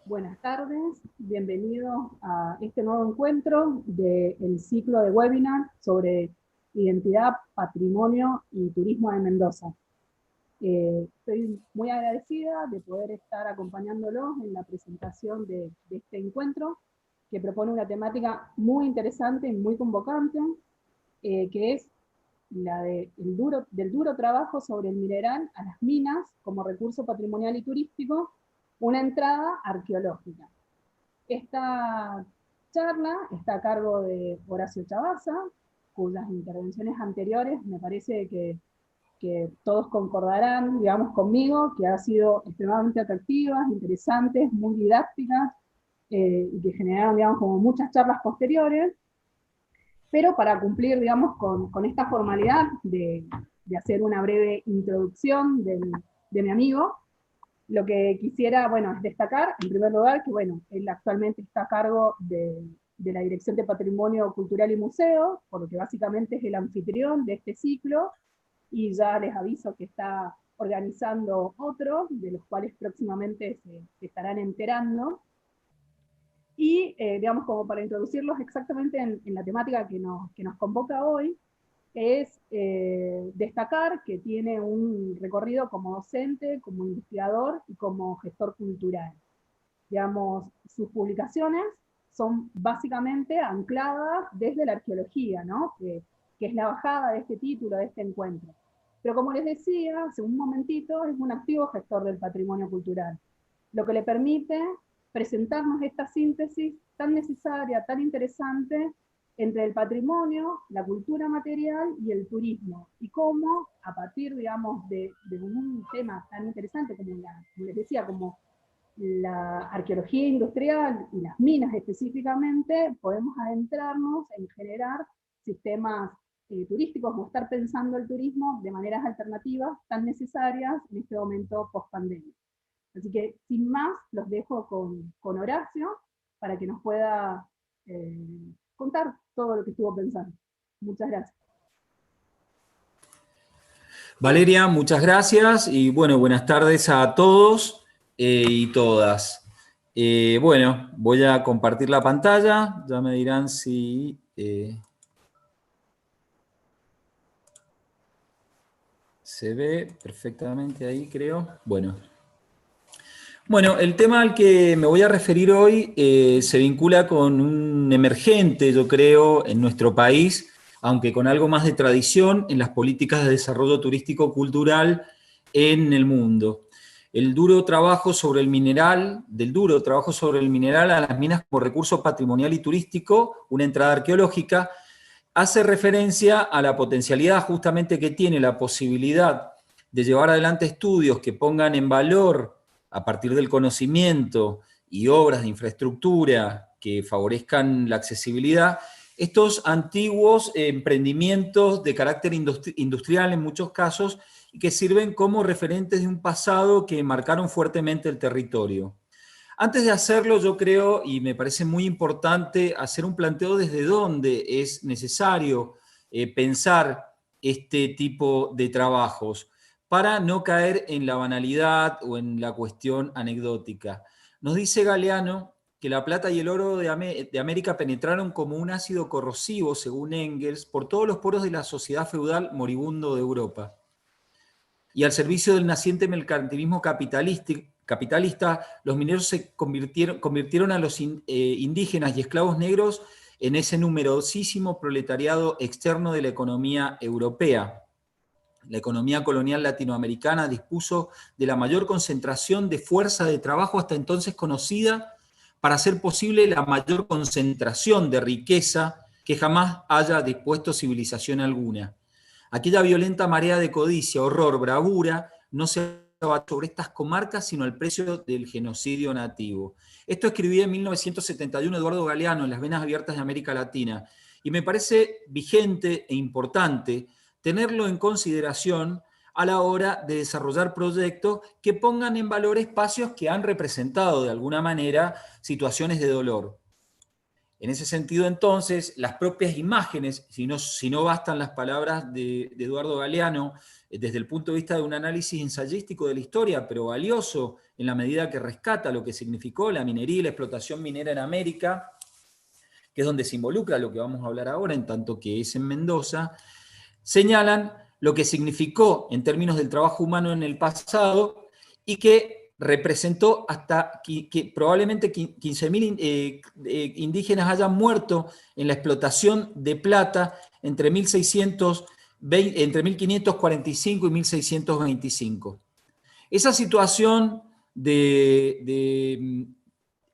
Buenas tardes, bienvenidos a este nuevo encuentro del ciclo de webinar sobre identidad, patrimonio y turismo de Mendoza. Estoy muy agradecida de poder estar acompañándolos en la presentación de este encuentro, que propone una temática muy interesante y muy convocante, que es la del duro trabajo sobre el mineral a las minas como recurso patrimonial y turístico, una entrada arqueológica. Esta charla está a cargo de Horacio Chavazza, cuyas intervenciones anteriores me parece que todos concordarán, digamos, conmigo, que han sido extremadamente atractivas, interesantes, muy didácticas, y que generaron, digamos, como muchas charlas posteriores, pero para cumplir, digamos, con esta formalidad de hacer una breve introducción de mi amigo, lo que quisiera, bueno, es destacar, en primer lugar, que, bueno, él actualmente está a cargo de la Dirección de Patrimonio Cultural y Museo, por lo que básicamente es el anfitrión de este ciclo, y ya les aviso que está organizando otro, de los cuales próximamente se estarán enterando. Y, digamos, como para introducirlos exactamente en la temática que nos convoca hoy, es destacar que tiene un recorrido como docente, como investigador y como gestor cultural. Digamos, sus publicaciones son básicamente ancladas desde la arqueología, ¿no? Que es la bajada de este título, de este encuentro. Pero como les decía, hace un momentito, es un activo gestor del patrimonio cultural, lo que le permite presentarnos esta síntesis tan necesaria, tan interesante, entre el patrimonio, la cultura material y el turismo, y cómo, a partir, digamos, de un tema tan interesante como, como les decía, como la arqueología industrial y las minas específicamente, podemos adentrarnos en generar sistemas turísticos o estar pensando el turismo de maneras alternativas tan necesarias en este momento post-pandemia. Así que, sin más, los dejo con Horacio para que nos pueda contar todo lo que estuvo pensando. Muchas gracias. Valeria, muchas gracias y bueno, buenas tardes a todos y todas. Bueno, voy a compartir la pantalla, ya me dirán si se ve perfectamente ahí, creo. Bueno, el tema al que me voy a referir hoy se vincula con un emergente, yo creo, en nuestro país, aunque con algo más de tradición en las políticas de desarrollo turístico-cultural en el mundo. El duro trabajo sobre el mineral, del duro trabajo sobre el mineral a las minas como recurso patrimonial y turístico, una entrada arqueológica, hace referencia a la potencialidad justamente que tiene la posibilidad de llevar adelante estudios que pongan en valor a partir del conocimiento y obras de infraestructura que favorezcan la accesibilidad, estos antiguos emprendimientos de carácter industrial en muchos casos y que sirven como referentes de un pasado que marcaron fuertemente el territorio. Antes de hacerlo, yo creo, y me parece muy importante, hacer un planteo desde dónde es necesario pensar este tipo de trabajos para no caer en la banalidad o en la cuestión anecdótica. Nos dice Galeano que la plata y el oro de América penetraron como un ácido corrosivo, según Engels, por todos los poros de la sociedad feudal moribundo de Europa. Y al servicio del naciente mercantilismo capitalista, los mineros se convirtieron a los indígenas y esclavos negros en ese numerosísimo proletariado externo de la economía europea. La economía colonial latinoamericana dispuso de la mayor concentración de fuerza de trabajo hasta entonces conocida para hacer posible la mayor concentración de riqueza que jamás haya dispuesto civilización alguna. Aquella violenta marea de codicia, horror, bravura, no se abató sobre estas comarcas, sino al precio del genocidio nativo. Esto escribía en 1971 Eduardo Galeano en Las Venas Abiertas de América Latina, y me parece vigente e importante tenerlo en consideración a la hora de desarrollar proyectos que pongan en valor espacios que han representado de alguna manera situaciones de dolor. En ese sentido, entonces, las propias imágenes, si no bastan las palabras de Eduardo Galeano, desde el punto de vista de un análisis ensayístico de la historia, pero valioso en la medida que rescata lo que significó la minería y la explotación minera en América, que es donde se involucra lo que vamos a hablar ahora, en tanto que es en Mendoza, señalan lo que significó en términos del trabajo humano en el pasado y que representó hasta que probablemente 15.000 indígenas hayan muerto en la explotación de plata entre 1545 y 1625. Esa situación de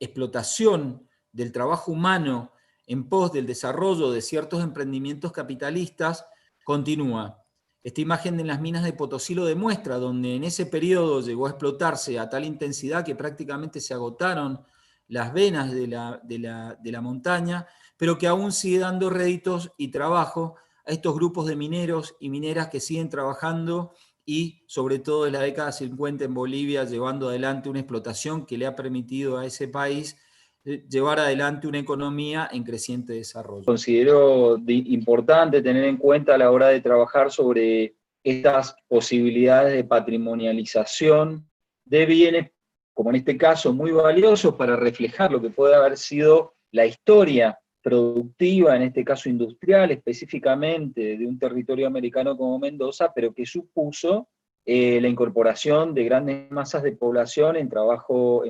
explotación del trabajo humano en pos del desarrollo de ciertos emprendimientos capitalistas continúa. Esta imagen en las minas de Potosí lo demuestra, donde en ese periodo llegó a explotarse a tal intensidad que prácticamente se agotaron las venas de la montaña, pero que aún sigue dando réditos y trabajo a estos grupos de mineros y mineras que siguen trabajando y sobre todo en la década 50 en Bolivia llevando adelante una explotación que le ha permitido a ese país llevar adelante una economía en creciente desarrollo. Considero importante tener en cuenta a la hora de trabajar sobre estas posibilidades de patrimonialización de bienes, como en este caso, muy valiosos para reflejar lo que puede haber sido la historia productiva, en este caso industrial, específicamente de un territorio americano como Mendoza, pero que supuso la incorporación de grandes masas de población en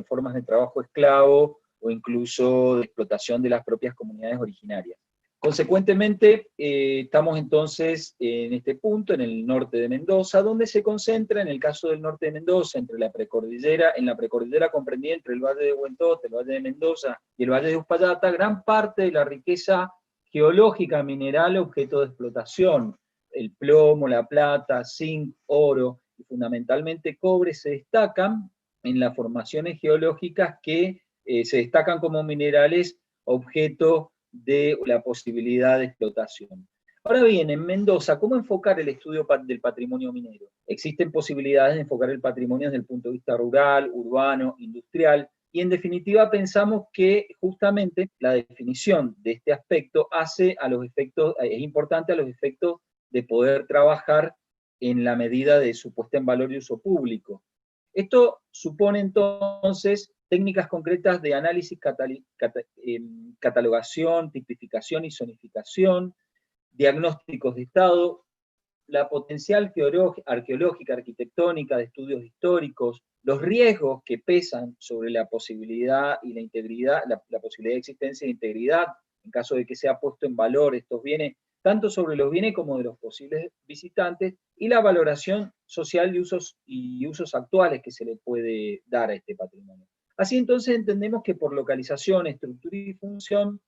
formas de trabajo esclavo, o incluso de explotación de las propias comunidades originarias. Consecuentemente, estamos entonces en este punto, en el norte de Mendoza, donde se concentra, en el caso del norte de Mendoza, en la precordillera comprendida entre el Valle de Huentote, el Valle de Mendoza y el Valle de Uspallata, gran parte de la riqueza geológica mineral objeto de explotación, el plomo, la plata, zinc, oro y fundamentalmente cobre se destacan en las formaciones geológicas que se destacan como minerales objeto de la posibilidad de explotación. Ahora bien, en Mendoza, ¿cómo enfocar el estudio del patrimonio minero? Existen posibilidades de enfocar el patrimonio desde el punto de vista rural, urbano, industrial, y en definitiva pensamos que justamente la definición de este aspecto es importante a los efectos de poder trabajar en la medida de su puesta en valor y uso público. Esto supone entonces técnicas concretas de análisis, catalogación, tipificación y zonificación, diagnósticos de estado, la potencial arqueológica, arquitectónica de estudios históricos, los riesgos que pesan sobre la posibilidad y la integridad, la posibilidad de existencia e integridad, en caso de que sea puesto en valor estos bienes, tanto sobre los bienes como de los posibles visitantes, y la valoración social y usos actuales que se le puede dar a este patrimonio. Así entonces entendemos que por localización, estructura y función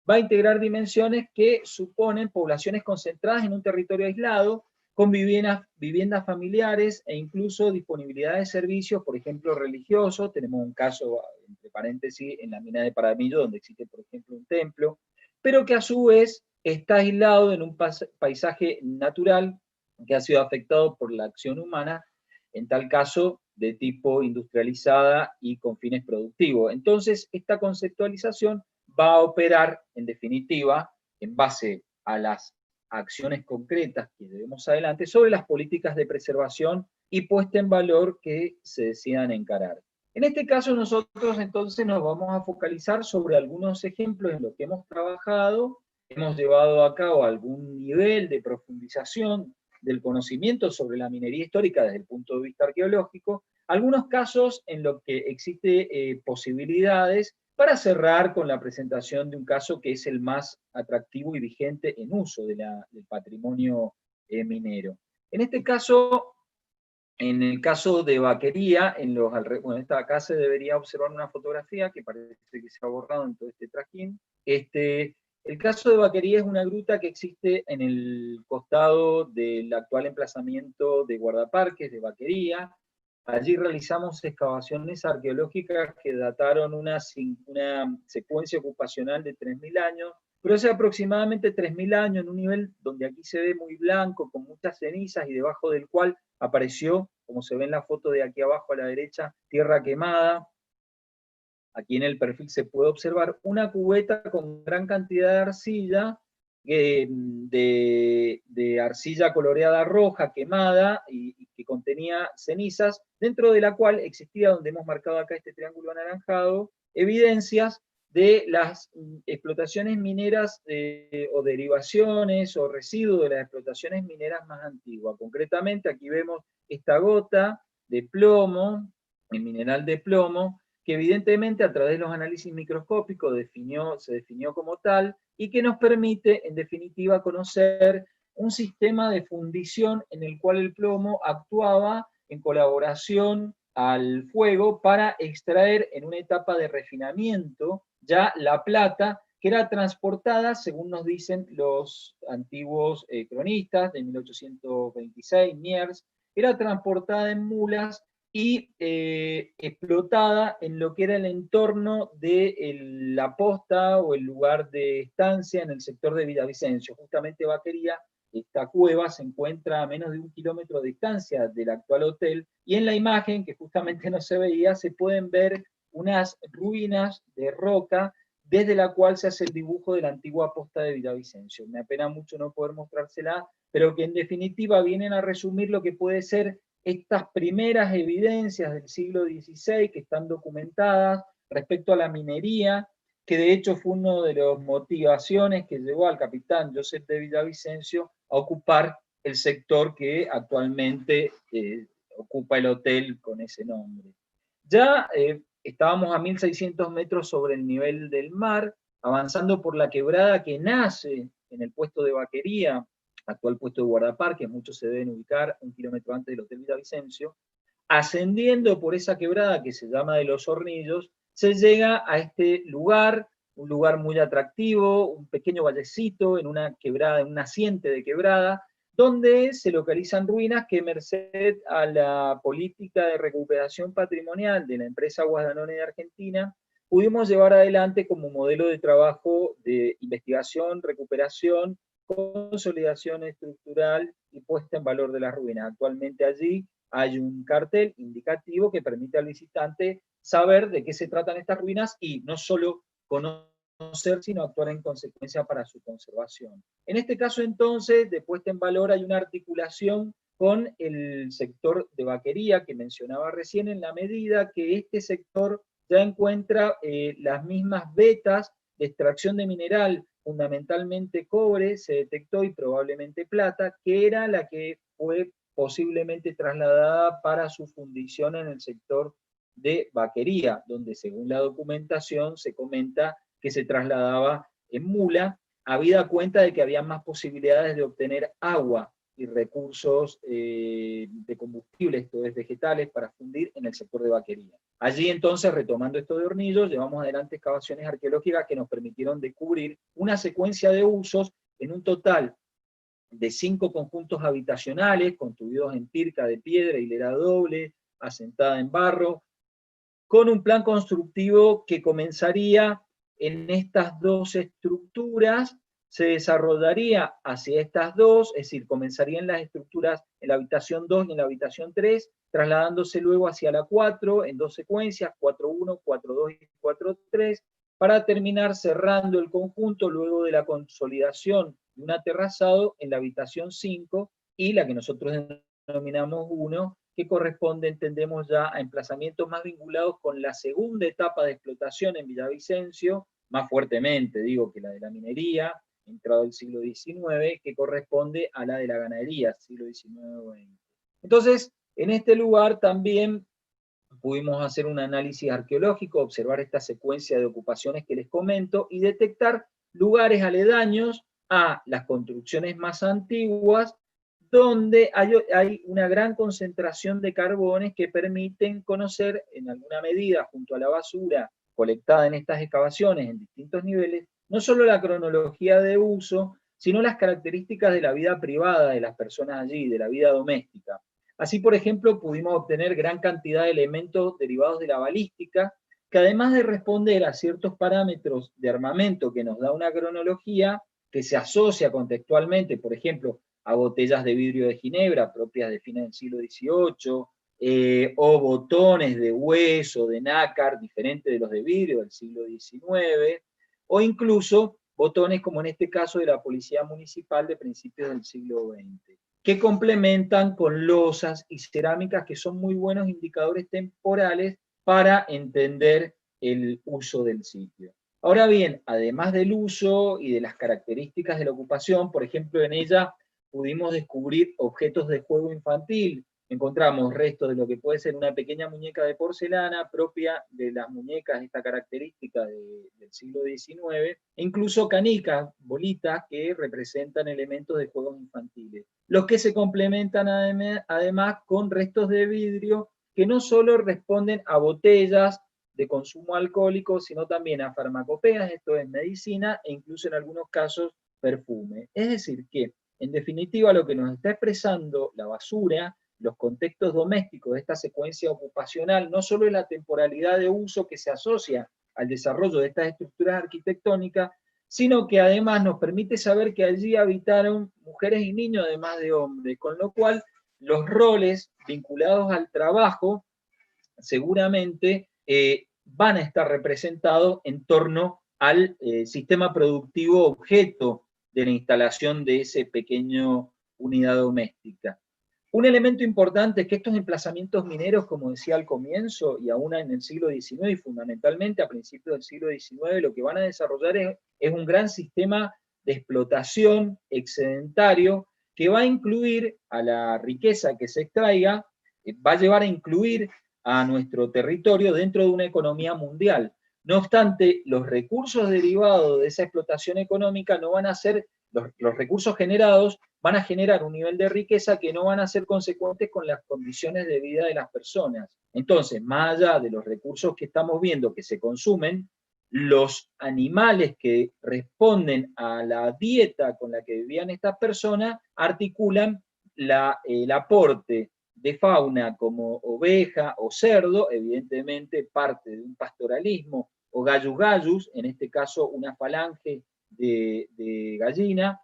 va a integrar dimensiones que suponen poblaciones concentradas en un territorio aislado, con viviendas familiares e incluso disponibilidad de servicios, por ejemplo, religiosos. Tenemos un caso, entre paréntesis, en la mina de Paramillo, donde existe, por ejemplo, un templo, pero que a su vez está aislado en un paisaje natural que ha sido afectado por la acción humana, en tal caso de tipo industrializada y con fines productivos. Entonces, esta conceptualización va a operar, en definitiva, en base a las acciones concretas que debemos adelante sobre las políticas de preservación y puesta en valor que se decidan encarar. En este caso nosotros entonces nos vamos a focalizar sobre algunos ejemplos en los que hemos trabajado, hemos llevado a cabo algún nivel de profundización del conocimiento sobre la minería histórica desde el punto de vista arqueológico, algunos casos en los que existe posibilidades para cerrar con la presentación de un caso que es el más atractivo y vigente en uso del patrimonio minero. En este caso, en el caso de Vaquería, acá se debería observar una fotografía que parece que se ha borrado en todo este trajín. El caso de Vaquería es una gruta que existe en el costado del actual emplazamiento de guardaparques de Vaquería. Allí realizamos excavaciones arqueológicas que dataron una secuencia ocupacional de 3.000 años, pero hace aproximadamente 3.000 años, en un nivel donde aquí se ve muy blanco, con muchas cenizas, y debajo del cual apareció, como se ve en la foto de aquí abajo a la derecha, tierra quemada, Aquí en el perfil se puede observar una cubeta con gran cantidad de arcilla, de arcilla coloreada roja, quemada, y que contenía cenizas, dentro de la cual existía, donde hemos marcado acá este triángulo anaranjado, evidencias de las explotaciones mineras o derivaciones o residuos de las explotaciones mineras más antiguas. Concretamente, aquí vemos esta gota de plomo, el mineral de plomo, que evidentemente a través de los análisis microscópicos se definió como tal, y que nos permite, en definitiva, conocer un sistema de fundición en el cual el plomo actuaba en colaboración al fuego para extraer en una etapa de refinamiento ya la plata, que era transportada, según nos dicen los antiguos cronistas de 1826, Miers, era transportada en mulas y explotada en lo que era el entorno de la posta o el lugar de estancia en el sector de Villavicencio. Justamente Vaquería, esta cueva se encuentra a menos de 1 kilómetro de distancia del actual hotel, y en la imagen, que justamente no se veía, se pueden ver unas ruinas de roca desde la cual se hace el dibujo de la antigua posta de Villavicencio. Me apena mucho no poder mostrársela, pero que en definitiva vienen a resumir lo que puede ser estas primeras evidencias del siglo XVI que están documentadas respecto a la minería, que de hecho fue una de las motivaciones que llevó al capitán Joseph de Villavicencio a ocupar el sector que actualmente ocupa el hotel con ese nombre. Ya estábamos a 1.600 metros sobre el nivel del mar, avanzando por la quebrada que nace en el puesto de Vaquería, actual puesto de guardaparques, muchos se deben ubicar 1 kilómetro antes del Hotel Villavicencio. Ascendiendo por esa quebrada que se llama de los Hornillos, se llega a este lugar, un lugar muy atractivo, un pequeño vallecito en una quebrada, en un naciente de quebrada, donde se localizan ruinas que, merced a la política de recuperación patrimonial de la empresa Aguas de Danone de Argentina, pudimos llevar adelante como modelo de trabajo de investigación, recuperación, consolidación estructural y puesta en valor de las ruinas. Actualmente allí hay un cartel indicativo que permite al visitante saber de qué se tratan estas ruinas y no solo conocer, sino actuar en consecuencia para su conservación. En este caso, entonces, de puesta en valor hay una articulación con el sector de Vaquería que mencionaba recién, en la medida que este sector ya encuentra las mismas vetas de extracción de mineral, fundamentalmente cobre, se detectó, y probablemente plata, que era la que fue posiblemente trasladada para su fundición en el sector de Vaquería, donde según la documentación se comenta que se trasladaba en mula, habida cuenta de que había más posibilidades de obtener agua y recursos de combustible, esto es, vegetales, para fundir en el sector de Vaquería. Allí entonces, retomando esto de Hornillos, llevamos adelante excavaciones arqueológicas que nos permitieron descubrir una secuencia de usos en un total de 5 conjuntos habitacionales construidos en pirca de piedra, hilera doble, asentada en barro, con un plan constructivo que comenzaría en estas dos estructuras, se desarrollaría hacia estas dos, es decir, comenzaría en las estructuras en la habitación 2 y en la habitación 3, trasladándose luego hacia la 4 en dos secuencias, 4.1, 4.2 y 4.3, para terminar cerrando el conjunto luego de la consolidación de un aterrazado en la habitación 5 y la que nosotros denominamos 1, que corresponde, entendemos ya, a emplazamientos más vinculados con la segunda etapa de explotación en Villavicencio, más fuertemente, digo, que la de la minería, entrado el siglo XIX, que corresponde a la de la ganadería, siglo XIX-XX. Entonces, en este lugar también pudimos hacer un análisis arqueológico, observar esta secuencia de ocupaciones que les comento y detectar lugares aledaños a las construcciones más antiguas, donde hay una gran concentración de carbones que permiten conocer en alguna medida, junto a la basura colectada en estas excavaciones en distintos niveles, no solo la cronología de uso, sino las características de la vida privada de las personas allí, de la vida doméstica. Así, por ejemplo, pudimos obtener gran cantidad de elementos derivados de la balística, que además de responder a ciertos parámetros de armamento que nos da una cronología, que se asocia contextualmente, por ejemplo, a botellas de vidrio de Ginebra propias de fines del siglo XVIII, o botones de hueso, de nácar, diferentes de los de vidrio del siglo XIX, o incluso botones como en este caso de la Policía Municipal de principios del siglo XX, que complementan con losas y cerámicas que son muy buenos indicadores temporales para entender el uso del sitio. Ahora bien, además del uso y de las características de la ocupación, por ejemplo, en ella pudimos descubrir objetos de juego infantil. Encontramos restos de lo que puede ser una pequeña muñeca de porcelana propia de las muñecas de esta característica del siglo XIX, e incluso canicas, bolitas que representan elementos de juegos infantiles, los que se complementan además con restos de vidrio que no solo responden a botellas de consumo alcohólico, sino también a farmacopeas, esto es medicina, e incluso en algunos casos perfume. Es decir que, en definitiva, lo que nos está expresando la basura, los contextos domésticos de esta secuencia ocupacional, no solo es la temporalidad de uso que se asocia al desarrollo de estas estructuras arquitectónicas, sino que además nos permite saber que allí habitaron mujeres y niños además de hombres, con lo cual los roles vinculados al trabajo seguramente van a estar representados en torno al sistema productivo objeto de la instalación de ese pequeño unidad doméstica. Un elemento importante es que estos emplazamientos mineros, como decía al comienzo, y aún en el siglo XIX y fundamentalmente a principios del siglo XIX, lo que van a desarrollar es un gran sistema de explotación excedentario que va a incluir a la riqueza que se extraiga, va a llevar a incluir a nuestro territorio dentro de una economía mundial. No obstante, los recursos derivados de esa explotación económica no van a ser, los recursos generados van a generar un nivel de riqueza que no van a ser consecuentes con las condiciones de vida de las personas. Entonces, más allá de los recursos que estamos viendo que se consumen, los animales que responden a la dieta con la que vivían estas personas articulan el aporte de fauna como oveja o cerdo, evidentemente parte de un pastoralismo, o gallus gallus, en este caso una falange de gallina,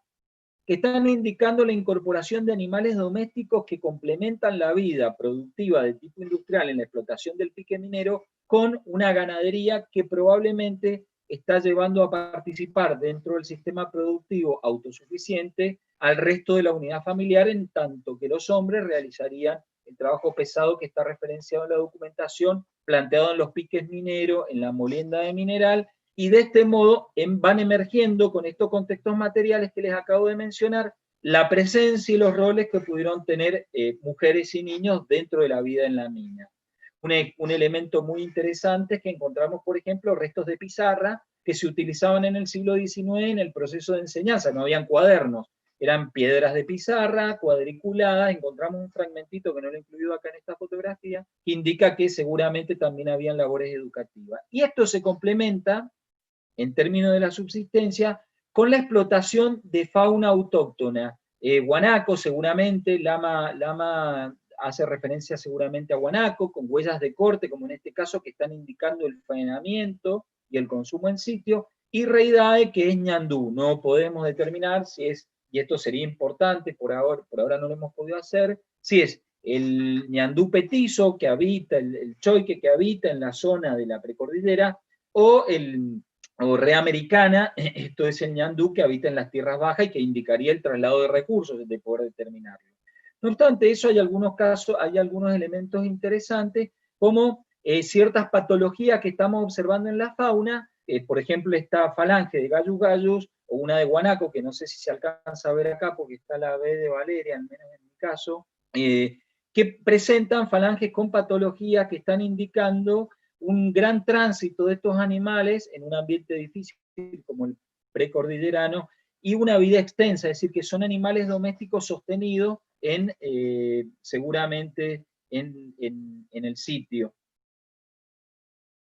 que están indicando la incorporación de animales domésticos que complementan la vida productiva de tipo industrial en la explotación del pique minero con una ganadería que probablemente está llevando a participar dentro del sistema productivo autosuficiente al resto de la unidad familiar, en tanto que los hombres realizarían el trabajo pesado que está referenciado en la documentación, planteado en los piques mineros, en la molienda de mineral, y de este modo van emergiendo con estos contextos materiales que les acabo de mencionar, la presencia y los roles que pudieron tener mujeres y niños dentro de la vida en la mina. Un elemento muy interesante es que encontramos, por ejemplo, restos de pizarra que se utilizaban en el siglo XIX en el proceso de enseñanza, no habían cuadernos, eran piedras de pizarra cuadriculadas. Encontramos un fragmentito que no lo he incluido acá en esta fotografía, que indica que seguramente también habían labores educativas. Y esto se complementa, en términos de la subsistencia, con la explotación de fauna autóctona. Guanaco seguramente, lama hace referencia seguramente a guanaco, con huellas de corte, como en este caso, que están indicando el faenamiento y el consumo en sitio, y reidae, que es ñandú. No podemos determinar si es, y esto sería importante, por ahora no lo hemos podido hacer, si es el ñandú petizo que habita, el choique que habita en la zona de la precordillera, o rea americana, esto es el ñandú que habita en las tierras bajas y que indicaría el traslado de recursos, de poder determinarlo. No obstante eso, hay algunos casos, hay algunos elementos interesantes, como ciertas patologías que estamos observando en la fauna, por ejemplo, esta falange de gallus gallus, o una de guanaco, que no sé si se alcanza a ver acá, porque está la B de Valeria, al menos en mi caso, que presentan falanges con patologías que están indicando un gran tránsito de estos animales en un ambiente difícil como el precordillerano, y una vida extensa, es decir, que son animales domésticos sostenidos seguramente en el sitio.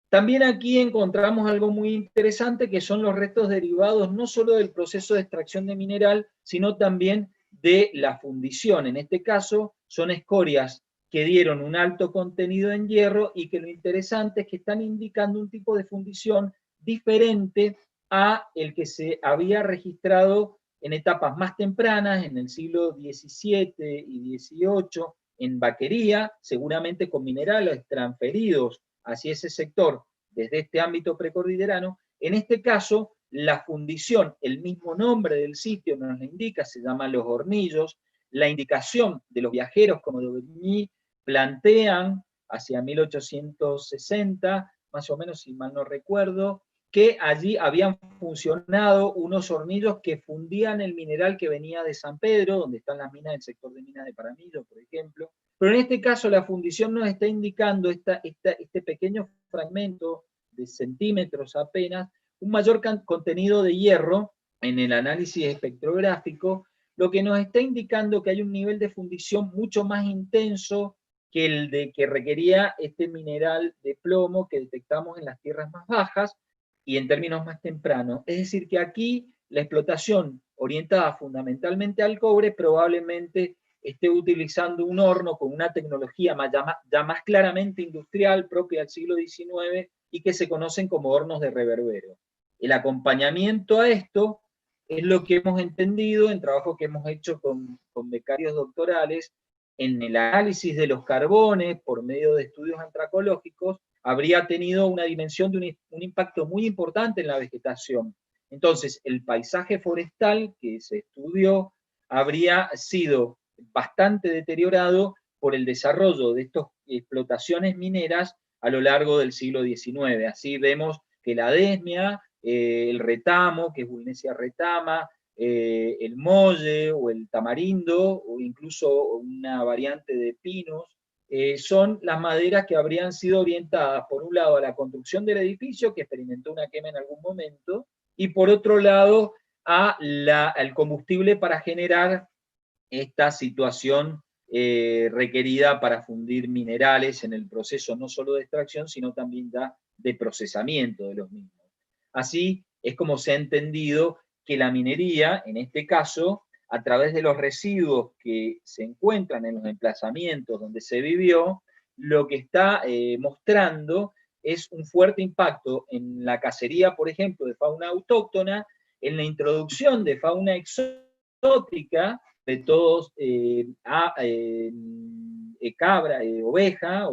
También aquí encontramos algo muy interesante, que son los restos derivados no solo del proceso de extracción de mineral, sino también de la fundición. En este caso, son escorias que dieron un alto contenido en hierro, y que lo interesante es que están indicando un tipo de fundición diferente a el que se había registrado en etapas más tempranas, en el siglo XVII y XVIII, en vaquería, seguramente con minerales transferidos hacia ese sector desde este ámbito precordillerano. En este caso, la fundición, el mismo nombre del sitio nos lo indica, se llama Los Hornillos. La indicación de los viajeros como D'Aubigny plantean hacia 1860, más o menos, si mal no recuerdo, que allí habían funcionado unos hornillos que fundían el mineral que venía de San Pedro, donde están las minas del sector de minas de Paramillo, por ejemplo. Pero en este caso la fundición nos está indicando este pequeño fragmento de centímetros apenas, un mayor contenido de hierro en el análisis espectrográfico, lo que nos está indicando que hay un nivel de fundición mucho más intenso que el de que requería este mineral de plomo que detectamos en las tierras más bajas y en términos más tempranos. Es decir, que aquí la explotación orientada fundamentalmente al cobre probablemente esté utilizando un horno con una tecnología ya más claramente industrial propia del siglo XIX y que se conocen como hornos de reverbero. El acompañamiento a esto es lo que hemos entendido en trabajo que hemos hecho con becarios doctorales en el análisis de los carbones por medio de estudios antracológicos, habría tenido una dimensión de un impacto muy importante en la vegetación. Entonces, el paisaje forestal que se estudió habría sido bastante deteriorado por el desarrollo de estas explotaciones mineras a lo largo del siglo XIX. Así vemos que la desmia, el retamo, que es Wilnesia retama, el molle o el tamarindo, o incluso una variante de pinos, son las maderas que habrían sido orientadas, por un lado, a la construcción del edificio, que experimentó una quema en algún momento, y por otro lado, al combustible para generar esta situación requerida para fundir minerales en el proceso no solo de extracción, sino también ya de procesamiento de los mismos. Así es como se ha entendido que la minería, en este caso, a través de los residuos que se encuentran en los emplazamientos donde se vivió, lo que está mostrando es un fuerte impacto en la cacería, por ejemplo, de fauna autóctona, en la introducción de fauna exótica, de todos cabra, oveja,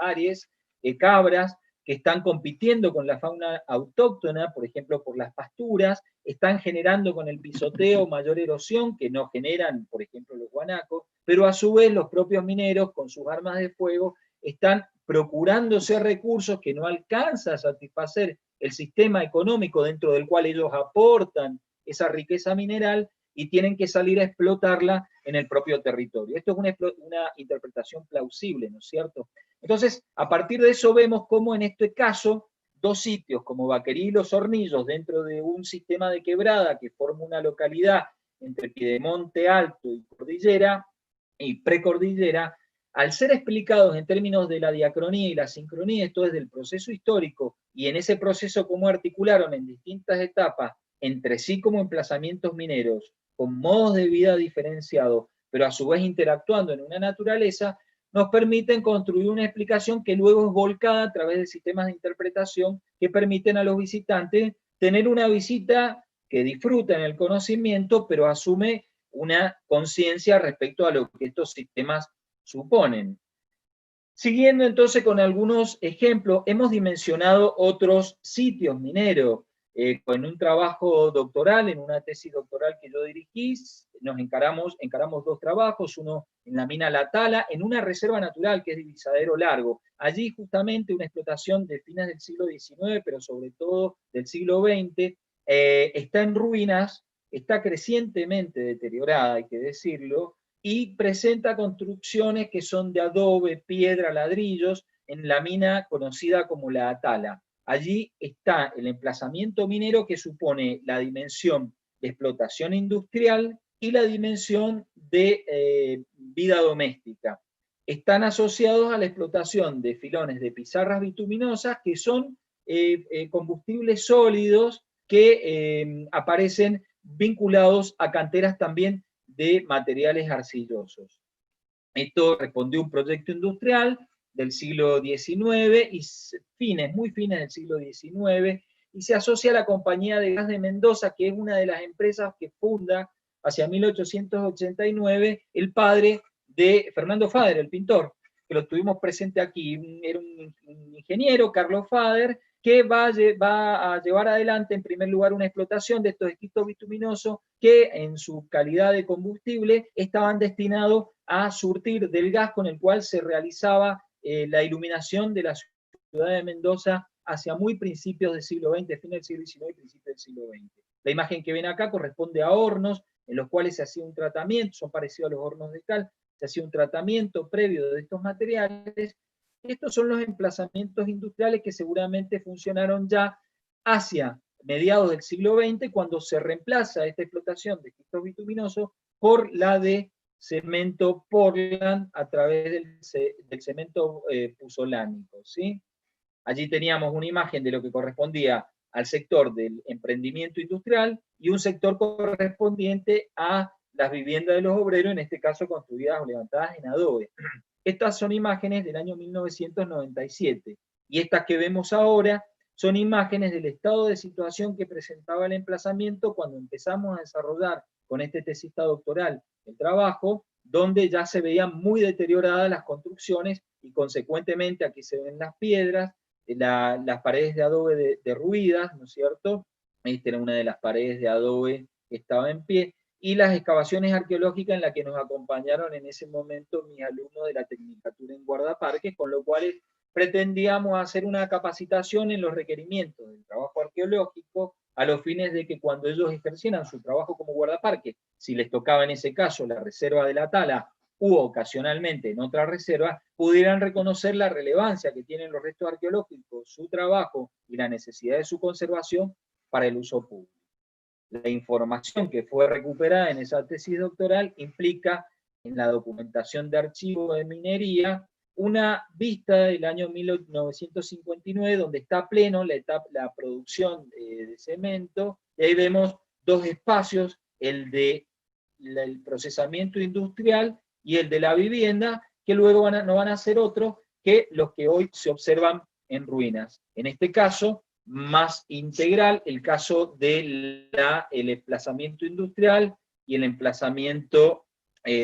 aries, cabras, que están compitiendo con la fauna autóctona, por ejemplo, por las pasturas, están generando con el pisoteo mayor erosión que no generan, por ejemplo, los guanacos, pero a su vez los propios mineros con sus armas de fuego están procurándose recursos que no alcanza a satisfacer el sistema económico dentro del cual ellos aportan esa riqueza mineral y tienen que salir a explotarla en el propio territorio. Esto es una interpretación plausible, ¿no es cierto? Entonces, a partir de eso vemos cómo en este caso, dos sitios como Vaquerí y Los Hornillos, dentro de un sistema de quebrada que forma una localidad entre Piedemonte Alto y Cordillera, y Precordillera, al ser explicados en términos de la diacronía y la sincronía, esto es del proceso histórico, y en ese proceso cómo articularon en distintas etapas entre sí como emplazamientos mineros, con modos de vida diferenciados, pero a su vez interactuando en una naturaleza, nos permiten construir una explicación que luego es volcada a través de sistemas de interpretación que permiten a los visitantes tener una visita que disfrutan el conocimiento, pero asume una conciencia respecto a lo que estos sistemas suponen. Siguiendo entonces con algunos ejemplos, hemos dimensionado otros sitios mineros. En un trabajo doctoral, en una tesis doctoral que yo dirigí, nos encaramos dos trabajos, uno en la mina La Tala, en una reserva natural que es Divisadero Largo. Allí justamente una explotación de fines del siglo XIX, pero sobre todo del siglo XX, está en ruinas, está crecientemente deteriorada, hay que decirlo, y presenta construcciones que son de adobe, piedra, ladrillos, en la mina conocida como La Atala. Allí está el emplazamiento minero que supone la dimensión de explotación industrial y la dimensión de vida doméstica. Están asociados a la explotación de filones de pizarras bituminosas que son combustibles sólidos que aparecen vinculados a canteras también de materiales arcillosos. Esto respondió a un proyecto industrial del siglo XIX y muy fines del siglo XIX, y se asocia a la Compañía de Gas de Mendoza, que es una de las empresas que funda hacia 1889 el padre de Fernando Fader, el pintor, que lo tuvimos presente aquí. Era un ingeniero, Carlos Fader, que va a llevar adelante, en primer lugar, una explotación de estos esquistos bituminosos que, en su calidad de combustible, estaban destinados a surtir del gas con el cual se realizaba la iluminación de la ciudad de Mendoza hacia muy principios del siglo XX, fin del siglo XIX y principios del siglo XX. La imagen que ven acá corresponde a hornos en los cuales se hacía un tratamiento, son parecidos a los hornos de cal, se hacía un tratamiento previo de estos materiales. Estos son los emplazamientos industriales que seguramente funcionaron ya hacia mediados del siglo XX, cuando se reemplaza esta explotación de esquistos bituminosos por la de cemento Portland a través del cemento puzolánico, ¿sí? Allí teníamos una imagen de lo que correspondía al sector del emprendimiento industrial y un sector correspondiente a las viviendas de los obreros, en este caso construidas o levantadas en adobe. Estas son imágenes del año 1997, y estas que vemos ahora son imágenes del estado de situación que presentaba el emplazamiento cuando empezamos a desarrollar con este tesista doctoral el trabajo, donde ya se veían muy deterioradas las construcciones y consecuentemente aquí se ven las piedras, las paredes de adobe derruidas, ¿no es cierto? Esta era una de las paredes de adobe que estaba en pie, y las excavaciones arqueológicas en las que nos acompañaron en ese momento mis alumnos de la Tecnicatura en Guardaparques, con lo cual pretendíamos hacer una capacitación en los requerimientos del trabajo arqueológico, a los fines de que cuando ellos ejercieran su trabajo como guardaparques, si les tocaba en ese caso la reserva de la Tala, u ocasionalmente en otra reserva, pudieran reconocer la relevancia que tienen los restos arqueológicos, su trabajo y la necesidad de su conservación para el uso público. La información que fue recuperada en esa tesis doctoral implica, en la documentación de archivo de minería, una vista del año 1959, donde está pleno la producción de cemento, y ahí vemos dos espacios, el del procesamiento industrial y el de la vivienda, que luego no van a ser otros que los que hoy se observan en ruinas. En este caso, más integral, el caso del emplazamiento industrial y el emplazamiento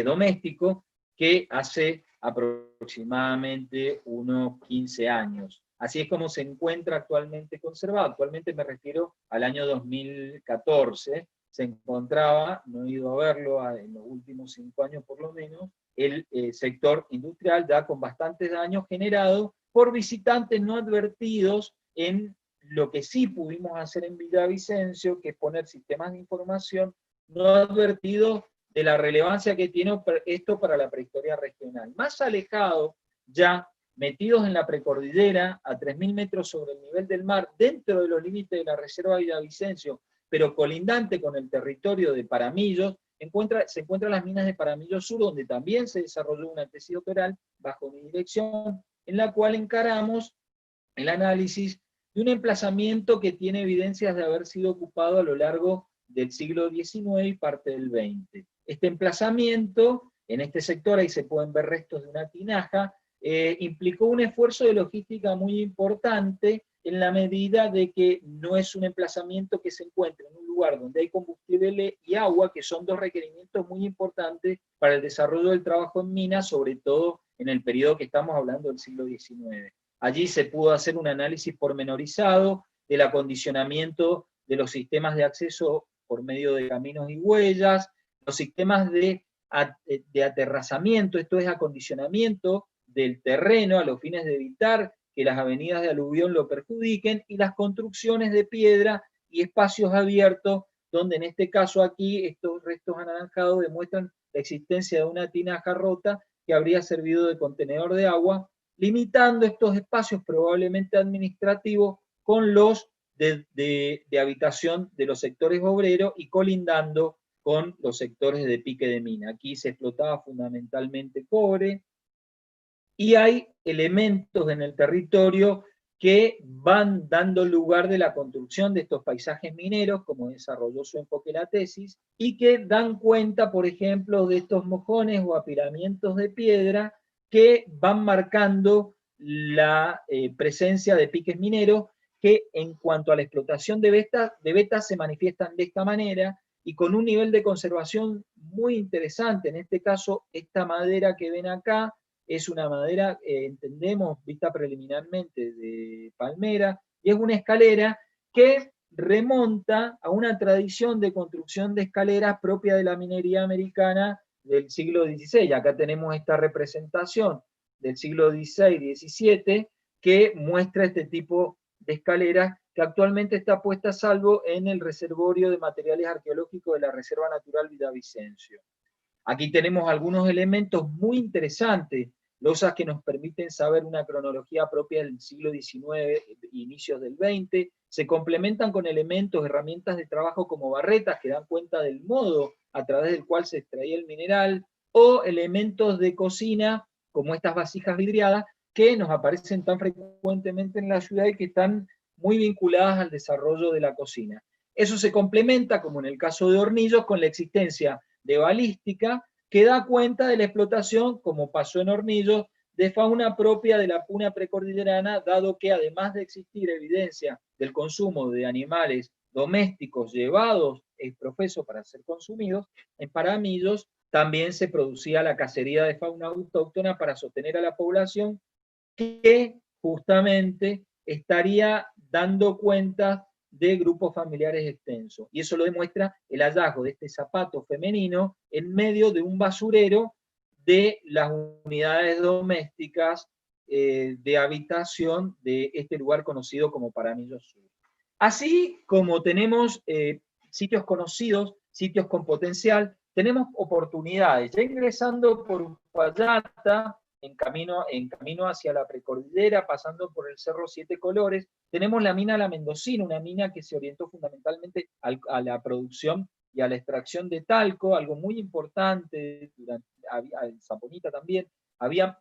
doméstico, que hace aproximadamente unos 15 años. Así es como se encuentra actualmente conservado. Actualmente me refiero al año 2014, se encontraba, no he ido a verlo en los últimos 5 años por lo menos, el sector industrial ya con bastantes daños generados por visitantes no advertidos en lo que sí pudimos hacer en Villavicencio, que es poner sistemas de información no advertidos de la relevancia que tiene esto para la prehistoria regional. Más alejado, ya metidos en la precordillera, a 3.000 metros sobre el nivel del mar, dentro de los límites de la reserva de Villavicencio, pero colindante con el territorio de Paramillos, se encuentran las minas de Paramillo Sur, donde también se desarrolló una tesis doctoral bajo mi dirección, en la cual encaramos el análisis de un emplazamiento que tiene evidencias de haber sido ocupado a lo largo del siglo XIX y parte del XX. Este emplazamiento, en este sector, ahí se pueden ver restos de una tinaja, implicó un esfuerzo de logística muy importante, en la medida de que no es un emplazamiento que se encuentre en un lugar donde hay combustible y agua, que son dos requerimientos muy importantes para el desarrollo del trabajo en minas, sobre todo en el periodo que estamos hablando del siglo XIX. Allí se pudo hacer un análisis pormenorizado del acondicionamiento de los sistemas de acceso por medio de caminos y huellas, los sistemas de aterrazamiento, esto es acondicionamiento del terreno a los fines de evitar que las avenidas de aluvión lo perjudiquen, y las construcciones de piedra y espacios abiertos, donde en este caso aquí estos restos anaranjados demuestran la existencia de una tinaja rota que habría servido de contenedor de agua, limitando estos espacios probablemente administrativos con los de habitación de los sectores obreros y colindando con los sectores de pique de mina. Aquí se explotaba fundamentalmente cobre, y hay elementos en el territorio que van dando lugar de la construcción de estos paisajes mineros, como desarrolló su enfoque la tesis, y que dan cuenta, por ejemplo, de estos mojones o apilamientos de piedra que van marcando la presencia de piques mineros, que en cuanto a la explotación de vetas se manifiestan de esta manera, y con un nivel de conservación muy interesante. En este caso, esta madera que ven acá es una madera, entendemos, vista preliminarmente de palmera, y es una escalera que remonta a una tradición de construcción de escaleras propia de la minería americana del siglo XVI. Acá tenemos esta representación del siglo XVI-XVII que muestra este tipo de escaleras que actualmente está puesta a salvo en el reservorio de materiales arqueológicos de la Reserva Natural Villavicencio. Aquí tenemos algunos elementos muy interesantes, losas que nos permiten saber una cronología propia del siglo XIX, inicios del XX, se complementan con elementos, herramientas de trabajo como barretas que dan cuenta del modo a través del cual se extraía el mineral, o elementos de cocina, como estas vasijas vidriadas, que nos aparecen tan frecuentemente en la ciudad y que están muy vinculadas al desarrollo de la cocina. Eso se complementa, como en el caso de Hornillos, con la existencia de balística, que da cuenta de la explotación, como pasó en Hornillos, de fauna propia de la puna precordillerana, dado que además de existir evidencia del consumo de animales domésticos llevados ex profeso para ser consumidos, en Paramillos también se producía la cacería de fauna autóctona para sostener a la población, que justamente estaría dando cuenta de grupos familiares extensos. Y eso lo demuestra el hallazgo de este zapato femenino en medio de un basurero de las unidades domésticas de habitación de este lugar conocido como Paramillos Sur. Así como tenemos sitios conocidos, sitios con potencial, tenemos oportunidades. Ya ingresando por Uspallata, en camino hacia la precordillera, pasando por el Cerro Siete Colores, tenemos la mina La Mendocina, una mina que se orientó fundamentalmente a la producción y a la extracción de talco, algo muy importante, en Zaponita también, había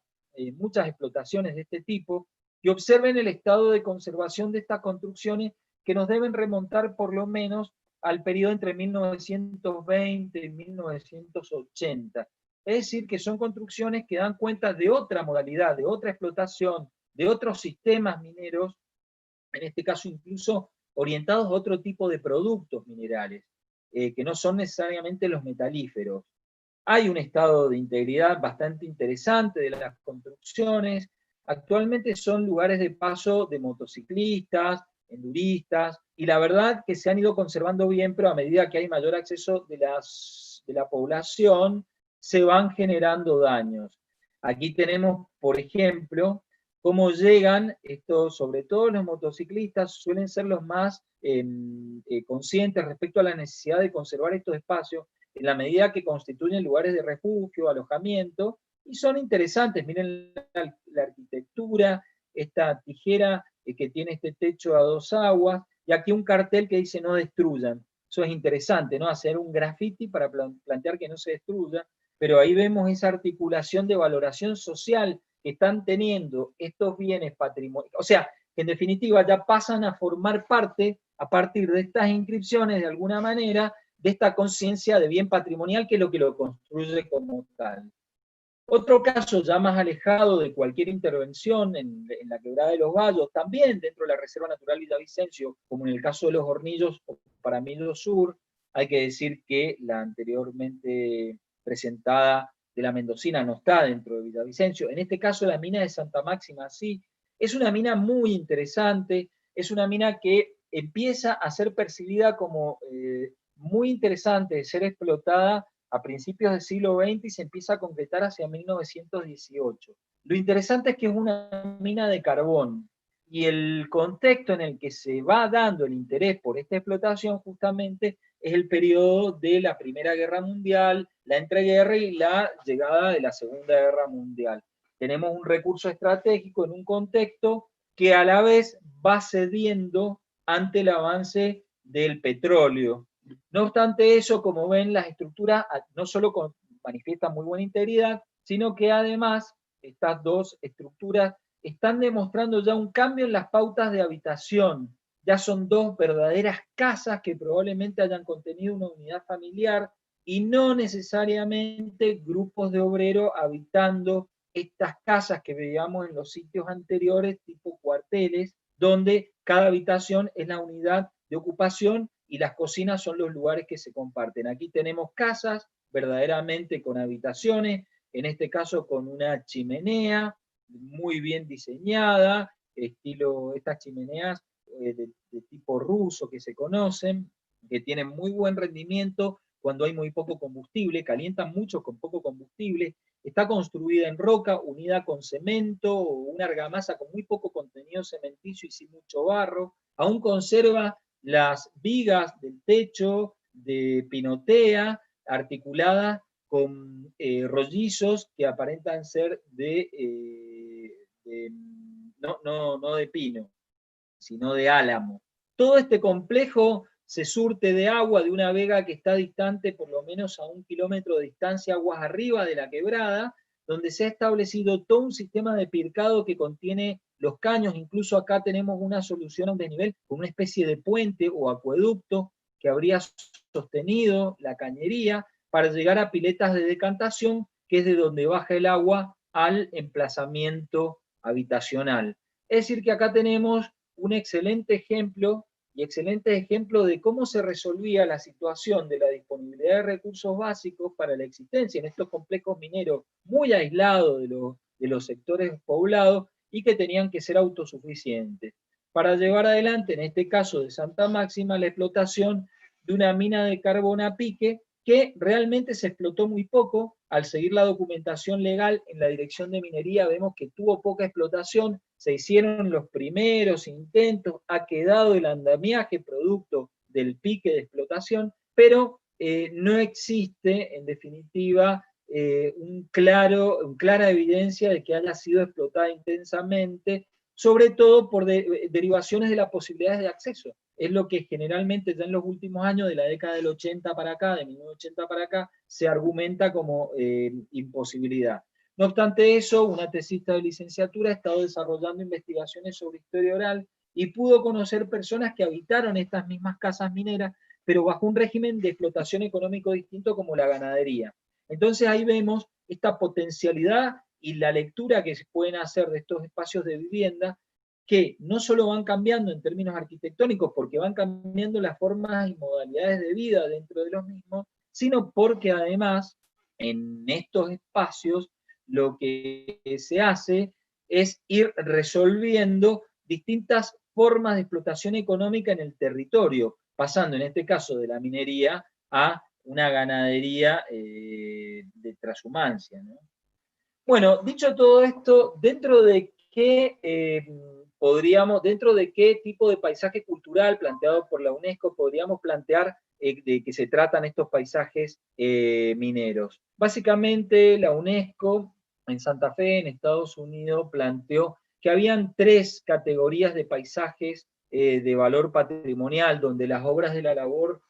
muchas explotaciones de este tipo, y observen el estado de conservación de estas construcciones que nos deben remontar por lo menos al periodo entre 1920 y 1980. Es decir, que son construcciones que dan cuenta de otra modalidad, de otra explotación, de otros sistemas mineros, en este caso incluso orientados a otro tipo de productos minerales, que no son necesariamente los metalíferos. Hay un estado de integridad bastante interesante de las construcciones. Actualmente son lugares de paso de motociclistas, enduristas, y la verdad que se han ido conservando bien, pero a medida que hay mayor acceso de la población, se van generando daños. Aquí tenemos, por ejemplo, cómo llegan, estos, sobre todo los motociclistas, suelen ser los más conscientes respecto a la necesidad de conservar estos espacios, en la medida que constituyen lugares de refugio, alojamiento, y son interesantes. Miren la arquitectura, esta tijera que tiene este techo a dos aguas, y aquí un cartel que dice no destruyan. Eso es interesante, ¿no? Hacer un graffiti para plantear que no se destruya, pero ahí vemos esa articulación de valoración social que están teniendo estos bienes patrimoniales. O sea, que en definitiva ya pasan a formar parte, a partir de estas inscripciones, de alguna manera, de esta conciencia de bien patrimonial, que es lo que lo construye como tal. Otro caso ya más alejado de cualquier intervención en la Quebrada de los Gallos, también dentro de la Reserva Natural Villavicencio, como en el caso de los Hornillos o Paramillos Sur, hay que decir que la anteriormente presentada de la Mendocina no está dentro de Villavicencio. En este caso la mina de Santa Máxima sí. Es una mina muy interesante, es una mina que empieza a ser percibida como muy interesante de ser explotada a principios del siglo XX y se empieza a concretar hacia 1918. Lo interesante es que es una mina de carbón, y el contexto en el que se va dando el interés por esta explotación justamente es el periodo de la Primera Guerra Mundial, la entreguerra y la llegada de la Segunda Guerra Mundial. Tenemos un recurso estratégico en un contexto que a la vez va cediendo ante el avance del petróleo. No obstante eso, como ven, las estructuras no solo manifiestan muy buena integridad, sino que además estas dos estructuras están demostrando ya un cambio en las pautas de habitación. Ya son dos verdaderas casas que probablemente hayan contenido una unidad familiar y no necesariamente grupos de obreros habitando estas casas que veíamos en los sitios anteriores, tipo cuarteles, donde cada habitación es la unidad de ocupación y las cocinas son los lugares que se comparten. Aquí tenemos casas verdaderamente con habitaciones, en este caso con una chimenea muy bien diseñada, estas chimeneas de tipo ruso que se conocen, que tienen muy buen rendimiento cuando hay muy poco combustible, calientan mucho con poco combustible, está construida en roca, unida con cemento o una argamasa con muy poco contenido cementicio y sin mucho barro, aún conserva las vigas del techo de pinotea articuladas con rollizos que aparentan ser no de pino, sino de álamo. Todo este complejo se surte de agua de una vega que está distante por lo menos a 1 kilómetro de distancia, aguas arriba de la quebrada, donde se ha establecido todo un sistema de pircado que contiene los caños. Incluso acá tenemos una solución a un desnivel con una especie de puente o acueducto que habría sostenido la cañería para llegar a piletas de decantación, que es de donde baja el agua al emplazamiento habitacional. Es decir, que acá tenemos un excelente ejemplo de cómo se resolvía la situación de la disponibilidad de recursos básicos para la existencia en estos complejos mineros muy aislados de los sectores poblados y que tenían que ser autosuficientes. Para llevar adelante, en este caso de Santa Máxima, la explotación de una mina de carbón a pique que realmente se explotó muy poco. Al seguir la documentación legal en la Dirección de Minería vemos que tuvo poca explotación, se hicieron los primeros intentos, ha quedado el andamiaje producto del pique de explotación, pero no existe, en definitiva, clara evidencia de que haya sido explotada intensamente, sobre todo por derivaciones de las posibilidades de acceso. Es lo que generalmente ya en los últimos años, de la década del 80 para acá, de 1980 para acá, se argumenta como imposibilidad. No obstante eso, una tesista de licenciatura ha estado desarrollando investigaciones sobre historia oral y pudo conocer personas que habitaron estas mismas casas mineras, pero bajo un régimen de explotación económico distinto como la ganadería. Entonces ahí vemos esta potencialidad y la lectura que se pueden hacer de estos espacios de vivienda, que no solo van cambiando en términos arquitectónicos, porque van cambiando las formas y modalidades de vida dentro de los mismos, sino porque además en estos espacios lo que se hace es ir resolviendo distintas formas de explotación económica en el territorio, pasando en este caso de la minería a una ganadería de transhumancia, ¿no? Bueno, dicho todo esto, dentro de qué tipo de paisaje cultural planteado por la UNESCO podríamos plantear de que se tratan estos paisajes mineros. Básicamente la UNESCO en Santa Fe, en Estados Unidos, planteó que habían 3 categorías de paisajes de valor patrimonial, donde las obras de la labor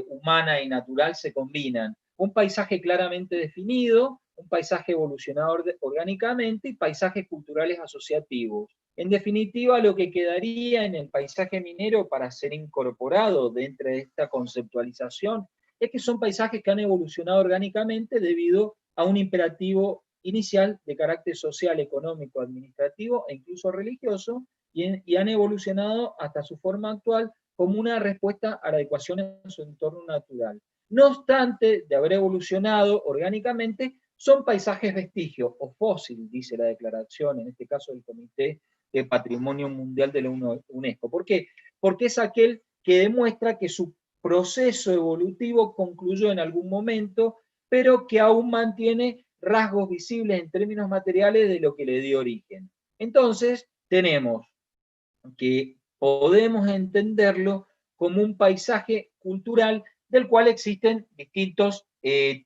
humana y natural se combinan. Un paisaje claramente definido, un paisaje evolucionado orgánicamente y paisajes culturales asociativos. En definitiva, lo que quedaría en el paisaje minero para ser incorporado dentro de esta conceptualización es que son paisajes que han evolucionado orgánicamente debido a un imperativo inicial de carácter social, económico, administrativo e incluso religioso, y han evolucionado hasta su forma actual como una respuesta a la adecuación a su entorno natural. No obstante, de haber evolucionado orgánicamente, son paisajes vestigios o fósiles, dice la declaración, en este caso del Comité de Patrimonio Mundial de la UNESCO. ¿Por qué? Porque es aquel que demuestra que su proceso evolutivo concluyó en algún momento, pero que aún mantiene rasgos visibles en términos materiales de lo que le dio origen. Entonces, tenemos que podemos entenderlo como un paisaje cultural del cual existen distintos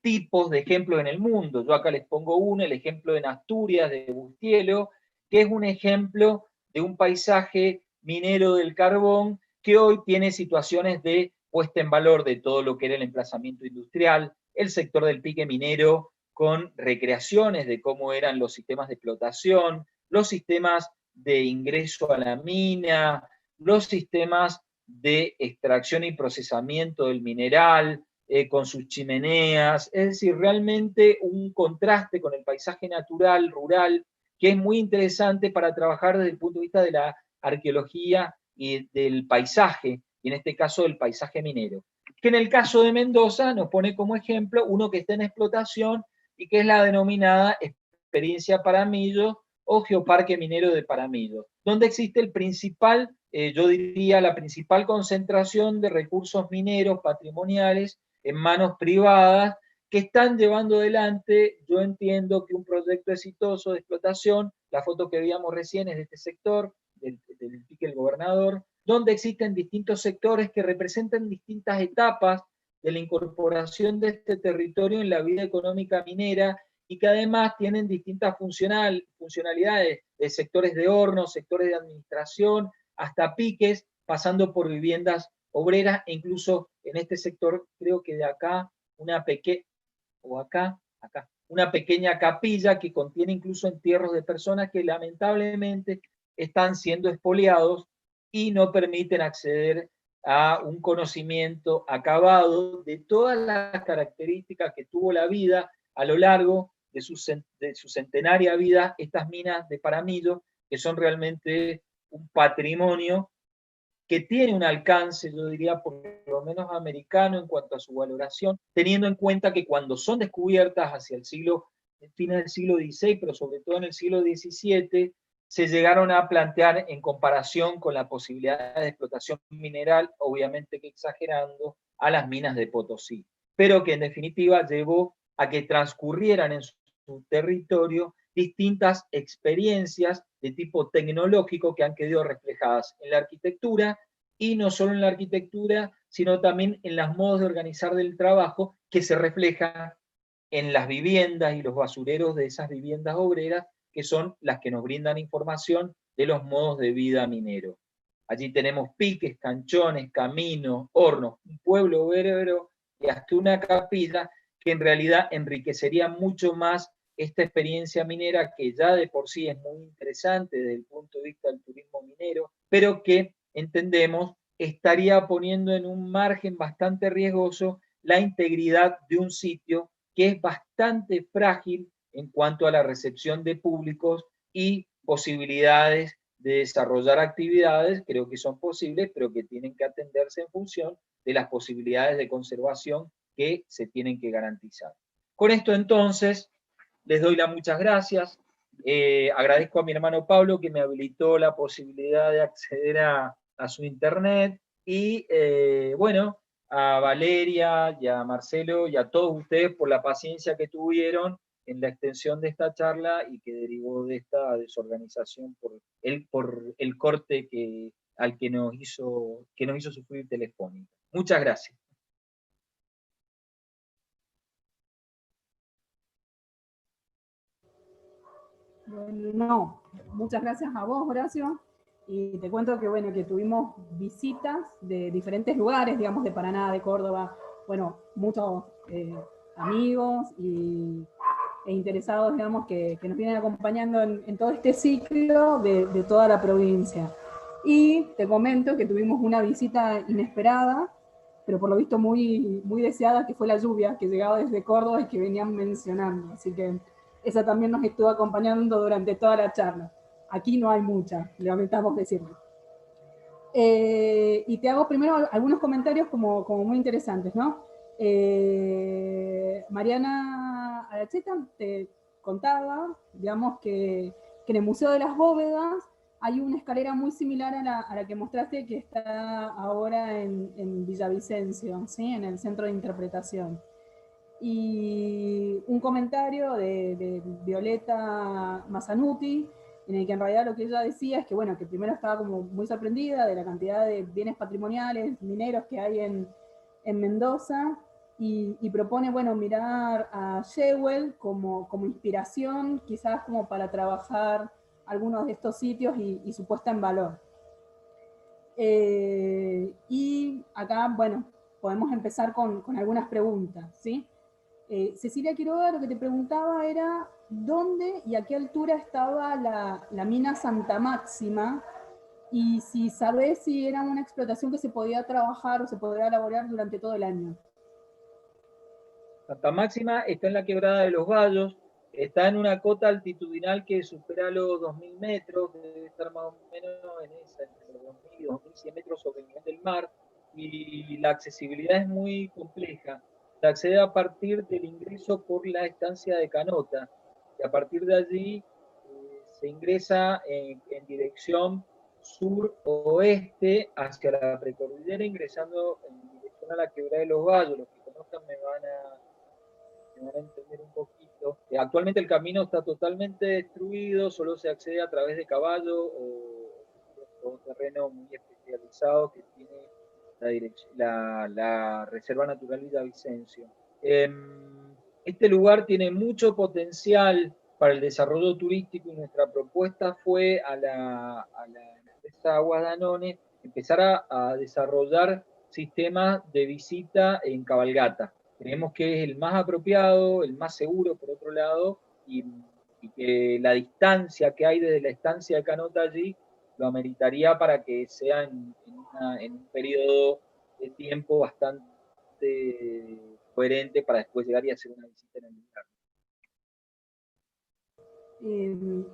tipos de ejemplos en el mundo. Yo acá les pongo uno, el ejemplo en Asturias de Bustielo, que es un ejemplo de un paisaje minero del carbón que hoy tiene situaciones de puesta en valor de todo lo que era el emplazamiento industrial, el sector del pique minero con recreaciones de cómo eran los sistemas de explotación, los sistemas de ingreso a la mina, los sistemas de extracción y procesamiento del mineral, con sus chimeneas, es decir, realmente un contraste con el paisaje natural, rural, que es muy interesante para trabajar desde el punto de vista de la arqueología y del paisaje, y en este caso del paisaje minero. Que en el caso de Mendoza nos pone como ejemplo uno que está en explotación y que es la denominada experiencia Paramillo o Geoparque Minero de Paramillo, donde existe el principal, yo diría, la principal concentración de recursos mineros patrimoniales en manos privadas que están llevando adelante, yo entiendo que un proyecto exitoso de explotación, la foto que veíamos recién es de este sector, del Pique del Gobernador, donde existen distintos sectores que representan distintas etapas de la incorporación de este territorio en la vida económica minera y que además tienen distintas funcionalidades de sectores de horno, sectores de administración, hasta piques, pasando por viviendas obreras e incluso en este sector creo que de acá una pequeña, o acá, una pequeña capilla que contiene incluso entierros de personas que lamentablemente están siendo expoliados y no permiten acceder a un conocimiento acabado de todas las características que tuvo la vida a lo largo de su centenaria vida, estas minas de Paramillo, que son realmente un patrimonio que tiene un alcance, yo diría, por lo menos americano en cuanto a su valoración, teniendo en cuenta que cuando son descubiertas hacia el fines del siglo XVI, pero sobre todo en el siglo XVII, se llegaron a plantear en comparación con la posibilidad de explotación mineral, obviamente que exagerando, a las minas de Potosí, pero que en definitiva llevó a que transcurrieran en su territorio distintas experiencias de tipo tecnológico que han quedado reflejadas en la arquitectura, y no solo en la arquitectura, sino también en los modos de organizar del trabajo que se reflejan en las viviendas y los basureros de esas viviendas obreras, que son las que nos brindan información de los modos de vida minero. Allí tenemos piques, canchones, caminos, hornos, un pueblo obrero y hasta una capilla que en realidad enriquecería mucho más esta experiencia minera, que ya de por sí es muy interesante desde el punto de vista del turismo minero, pero que entendemos estaría poniendo en un margen bastante riesgoso la integridad de un sitio que es bastante frágil en cuanto a la recepción de públicos y posibilidades de desarrollar actividades, creo que son posibles, pero que tienen que atenderse en función de las posibilidades de conservación que se tienen que garantizar. Con esto entonces, les doy las muchas gracias. Agradezco a mi hermano Pablo que me habilitó la posibilidad de acceder a su internet y bueno, a Valeria y a Marcelo y a todos ustedes por la paciencia que tuvieron en la extensión de esta charla y que derivó de esta desorganización por el corte que nos hizo sufrir Telefónica. Muchas gracias. Bueno, no, muchas gracias a vos, Horacio. Y te cuento que, bueno, que tuvimos visitas de diferentes lugares, digamos, de Paraná, de Córdoba, bueno, muchos amigos e interesados, digamos, que nos vienen acompañando en todo este ciclo de toda la provincia. Y te comento que tuvimos una visita inesperada, pero por lo visto muy, muy deseada, que fue la lluvia que llegaba desde Córdoba y que venían mencionando. Así que esa también nos estuvo acompañando durante toda la charla. Aquí no hay mucha, lamentamos decirlo. Y te hago primero algunos comentarios como muy interesantes, ¿no? Mariana Aracheta te contaba, digamos, que en el Museo de las Bóvedas hay una escalera muy similar a la que mostraste, que está ahora en Villavicencio, ¿sí? En el Centro de Interpretación. Y un comentario de Violeta Mazzanuti, en el que en realidad lo que ella decía es que, bueno, que primero estaba como muy sorprendida de la cantidad de bienes patrimoniales mineros que hay en Mendoza, y propone, bueno, mirar a Jewell como inspiración, quizás como para trabajar algunos de estos sitios y su puesta en valor. Y acá, bueno, podemos empezar con algunas preguntas, ¿sí? Cecilia Quiroga lo que te preguntaba era dónde y a qué altura estaba la mina Santa Máxima, y si sabés si era una explotación que se podía trabajar o se podía elaborar durante todo el año. Santa Máxima está en la quebrada de los Gallos, está en una cota altitudinal que supera los 2.000 metros, debe estar más o menos en esa, entre los 2.000 y 2.100 metros sobre el nivel del mar. y la accesibilidad es muy compleja. Se accede a partir del ingreso por la estancia de Canota, y a partir de allí se ingresa en dirección sur-oeste hacia la precordillera, ingresando en dirección a la quebrada de los Valles. Los que conozcan me van a entender un poquito. Actualmente el camino está totalmente destruido, solo se accede a través de caballo o terreno muy especializado que tiene la Reserva Natural Villavicencio. Este lugar tiene mucho potencial para el desarrollo turístico y nuestra propuesta fue a la empresa Aguas Danone empezar a desarrollar sistemas de visita en cabalgata. Creemos que es el más apropiado, el más seguro, por otro lado, y que la distancia que hay desde la estancia de Canota allí lo ameritaría para que sea en un periodo de tiempo bastante coherente para después llegar y hacer una visita en el lugar.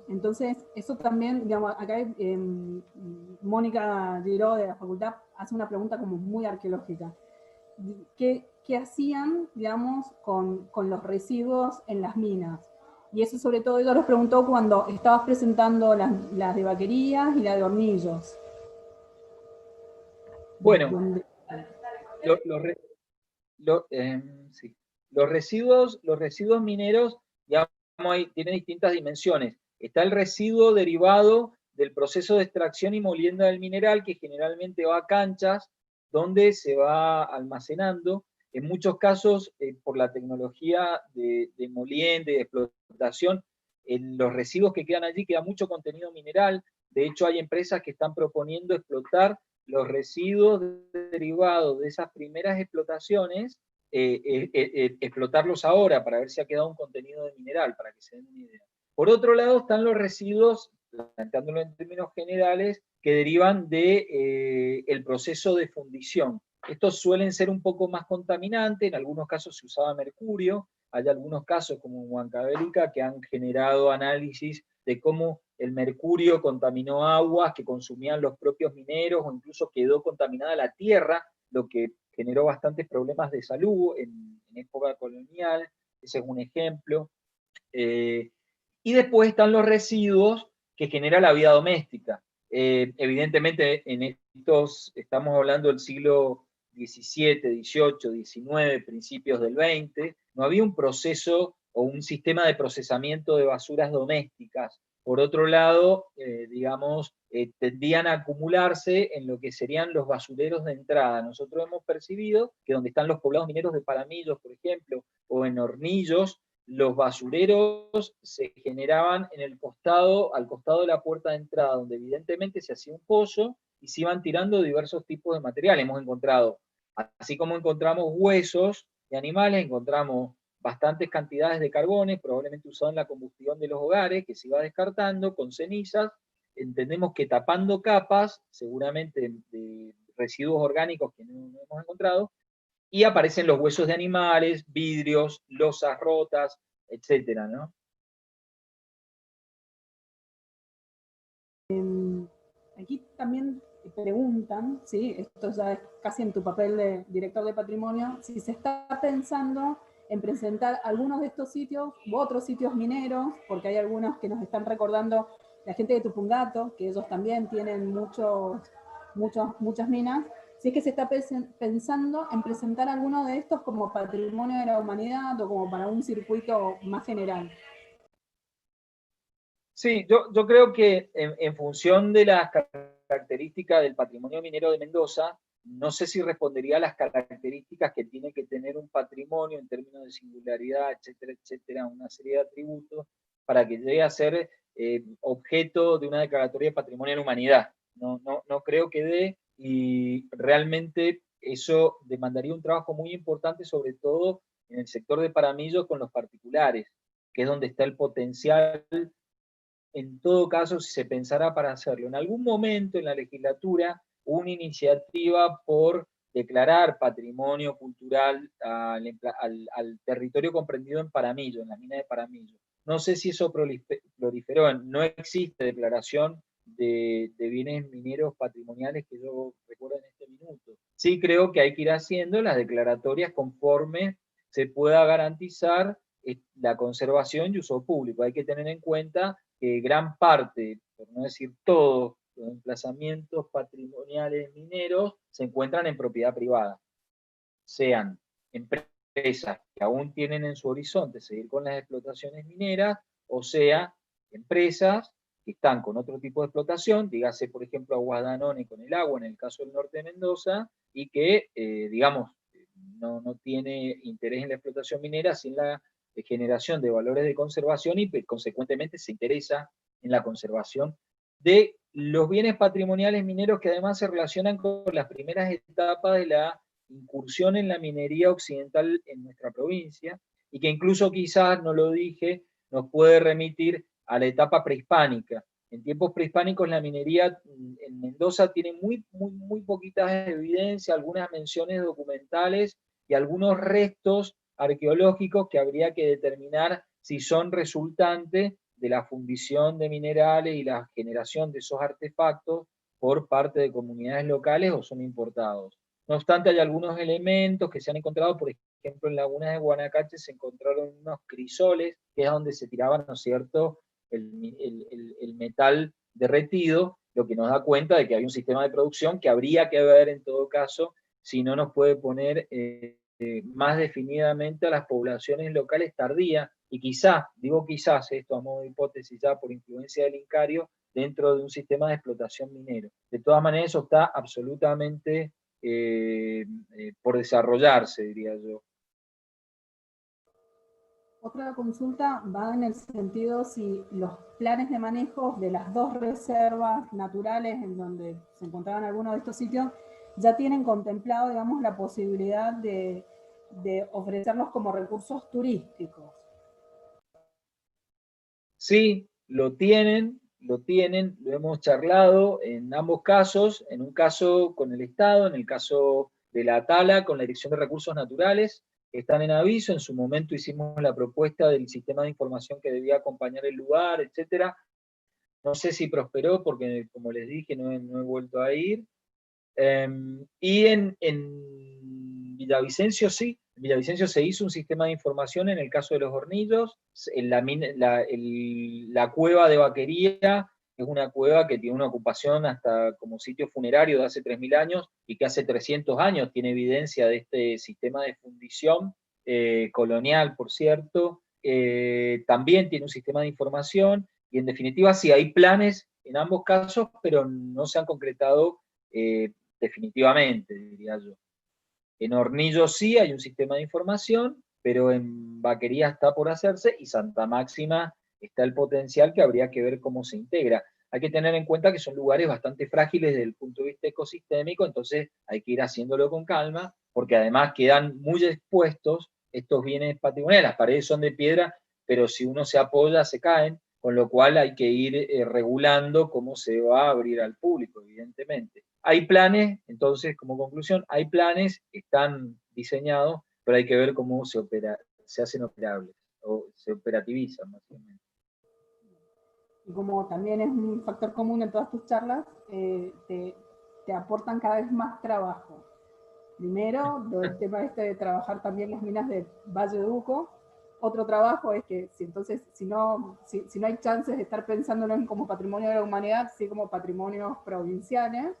Entonces, eso también, digamos, acá Mónica Giró de la facultad hace una pregunta como muy arqueológica. ¿Qué hacían, digamos, con los residuos en las minas? Y eso sobre todo ella los preguntó cuando estabas presentando las de vaquerías y la de hornillos. Bueno, sí. Los residuos mineros, digamos, tienen distintas dimensiones. Está el residuo derivado del proceso de extracción y molienda del mineral, que generalmente va a canchas donde se va almacenando. En muchos casos, por la tecnología de molienda y de explotación, en los residuos que quedan allí queda mucho contenido mineral. De hecho, hay empresas que están proponiendo explotar los residuos derivados de esas primeras explotaciones, explotarlos ahora para ver si ha quedado un contenido de mineral, para que se den una idea. Por otro lado están los residuos, planteándolo en términos generales, que derivan del proceso de fundición. Estos suelen ser un poco más contaminantes, en algunos casos se usaba mercurio, hay algunos casos como Huancavelica que han generado análisis de cómo el mercurio contaminó aguas que consumían los propios mineros o incluso quedó contaminada la tierra, lo que generó bastantes problemas de salud en época colonial. Ese es un ejemplo. Y después están los residuos que genera la vida doméstica. Evidentemente, en estos estamos hablando del siglo XVII, XVIII, XIX, principios del XX, no había un proceso o un sistema de procesamiento de basuras domésticas. Por otro lado, digamos, tendían a acumularse en lo que serían los basureros de entrada. Nosotros hemos percibido que donde están los poblados mineros de Paramillos, por ejemplo, o en Hornillos, los basureros se generaban en el costado, al costado de la puerta de entrada, donde evidentemente se hacía un pozo y se iban tirando diversos tipos de material. Hemos encontrado, así como encontramos huesos de animales, encontramos bastantes cantidades de carbones, probablemente usados en la combustión de los hogares, que se iba descartando con cenizas. Entendemos que tapando capas, seguramente de residuos orgánicos que no hemos encontrado, y aparecen los huesos de animales, vidrios, losas rotas, etcétera, ¿no? Aquí también preguntan, ¿sí? Esto ya es casi en tu papel de director de patrimonio, si se está pensando en presentar algunos de estos sitios u otros sitios mineros, porque hay algunos que nos están recordando la gente de Tupungato, que ellos también tienen muchas minas. Si es que se está pensando en presentar alguno de estos como patrimonio de la humanidad o como para un circuito más general. Sí, yo creo que en función de las características del patrimonio minero de Mendoza, no sé si respondería a las características que tiene que tener un patrimonio en términos de singularidad, etcétera, etcétera, una serie de atributos para que llegue a ser objeto de una declaratoria de patrimonio de la humanidad. No creo que dé, y realmente eso demandaría un trabajo muy importante, sobre todo en el sector de Paramillo con los particulares, que es donde está el potencial. En todo caso, si se pensara para hacerlo. En algún momento en la legislatura hubo una iniciativa por declarar patrimonio cultural al territorio comprendido en Paramillo, en la mina de Paramillo. No sé si eso proliferó, no existe declaración de bienes mineros patrimoniales que yo recuerdo en este minuto. sí creo que hay que ir haciendo las declaratorias conforme se pueda garantizar la conservación y uso público. Hay que tener en cuenta que gran parte, por no decir todos, los emplazamientos patrimoniales mineros se encuentran en propiedad privada, sean empresas que aún tienen en su horizonte seguir con las explotaciones mineras, o sea, empresas que están con otro tipo de explotación, dígase por ejemplo Aguas Danone con el agua en el caso del norte de Mendoza, y que, digamos, no tiene interés en la explotación minera sin la generación de valores de conservación y consecuentemente se interesa en la conservación de los bienes patrimoniales mineros que además se relacionan con las primeras etapas de la incursión en la minería occidental en nuestra provincia, y que incluso quizás, no lo dije, nos puede remitir a la etapa prehispánica. En tiempos prehispánicos la minería en Mendoza tiene muy poquitas evidencias, algunas menciones documentales y algunos restos arqueológicos que habría que determinar si son resultantes de la fundición de minerales y la generación de esos artefactos por parte de comunidades locales o son importados. No obstante, hay algunos elementos que se han encontrado, por ejemplo, en lagunas de Guanacache se encontraron unos crisoles, que es donde se tiraban, ¿no es cierto?, el metal derretido, lo que nos da cuenta de que hay un sistema de producción que habría que ver en todo caso si no nos puede poner más definidamente a las poblaciones locales tardías, y quizás, digo quizás, esto a modo de hipótesis ya por influencia del Incario, dentro de un sistema de explotación minero. De todas maneras, eso está absolutamente por desarrollarse, diría yo. Otra consulta va en el sentido si los planes de manejo de las dos reservas naturales en donde se encontraban algunos de estos sitios ya tienen contemplado, digamos, la posibilidad de ofrecerlos como recursos turísticos. Sí, lo tienen, lo hemos charlado en ambos casos, en un caso con el Estado, en el caso de la Tala con la Dirección de Recursos Naturales, están en aviso, en su momento hicimos la propuesta del sistema de información que debía acompañar el lugar, etcétera. No sé si prosperó porque, como les dije, no he vuelto a ir. Y en Villavicencio sí, en Villavicencio se hizo un sistema de información en el caso de los hornillos, la cueva de Vaquería es una cueva que tiene una ocupación hasta como sitio funerario de hace 3.000 años y que hace 300 años tiene evidencia de este sistema de fundición colonial, por cierto. También tiene un sistema de información y en definitiva sí hay planes en ambos casos, pero no se han concretado definitivamente, diría yo. En Hornillo sí hay un sistema de información, pero en Vaquería está por hacerse y Santa Máxima está el potencial que habría que ver cómo se integra. Hay que tener en cuenta que son lugares bastante frágiles desde el punto de vista ecosistémico, entonces hay que ir haciéndolo con calma, porque además quedan muy expuestos estos bienes patrimoniales. Las paredes son de piedra, pero si uno se apoya se caen, con lo cual hay que ir regulando cómo se va a abrir al público, evidentemente. Hay planes, entonces, como conclusión, hay planes, están diseñados, pero hay que ver cómo se hacen operables, o se operativizan, básicamente. Y como también es un factor común en todas tus charlas, te aportan cada vez más trabajo. Primero, el tema de trabajar también las minas de Valle de Uco. Otro trabajo es que si no hay chances de estar pensándolo como patrimonio de la humanidad, sí como patrimonios provinciales,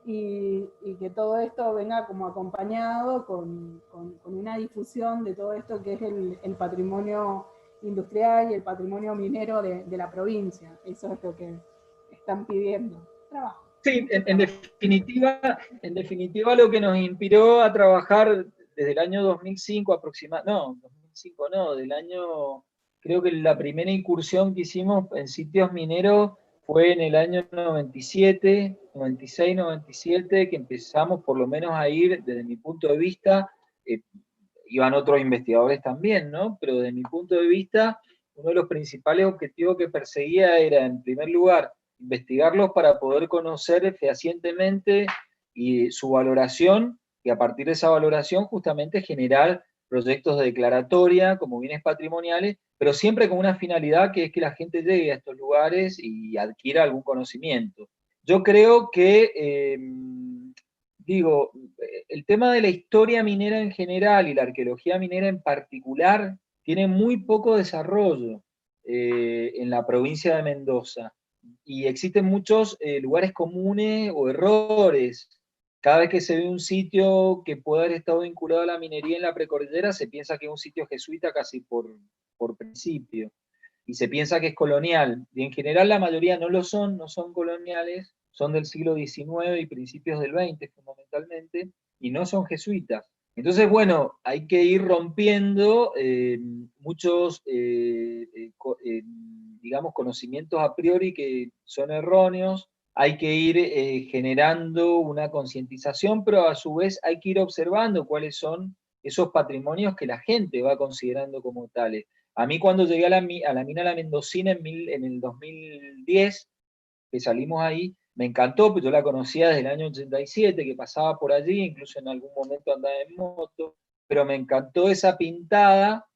y que todo esto venga como acompañado con una difusión de todo esto que es el patrimonio industrial y el patrimonio minero de la provincia. Eso es lo que están pidiendo. Trabajo. Sí, en definitiva lo que nos inspiró a trabajar desde el año 2005 aproximadamente, no, 2005 no, del año, creo que la primera incursión que hicimos en sitios mineros fue en el año 97, 96, 97, que empezamos por lo menos a ir, desde mi punto de vista, iban otros investigadores también, ¿no? Pero desde mi punto de vista, uno de los principales objetivos que perseguía era, en primer lugar, investigarlos para poder conocer fehacientemente y su valoración, y a partir de esa valoración justamente generar proyectos de declaratoria como bienes patrimoniales, pero siempre con una finalidad que es que la gente llegue a estos lugares y adquiera algún conocimiento. Yo creo que digo, el tema de la historia minera en general y la arqueología minera en particular tiene muy poco desarrollo en la provincia de Mendoza. Y existen muchos lugares comunes o errores. Cada vez que se ve un sitio que puede haber estado vinculado a la minería en la precordillera, se piensa que es un sitio jesuita casi por principio. Y se piensa que es colonial. Y en general la mayoría no lo son, no son coloniales, son del siglo XIX y principios del XX fundamentalmente, y no son jesuitas. Entonces, bueno, hay que ir rompiendo muchos, digamos, conocimientos a priori que son erróneos, hay que ir generando una concientización, pero a su vez hay que ir observando cuáles son esos patrimonios que la gente va considerando como tales. A mí cuando llegué a la mina La Mendocina en el 2010, que salimos ahí, me encantó, pues yo la conocía desde el año 87, que pasaba por allí, incluso en algún momento andaba en moto, pero me encantó esa pintada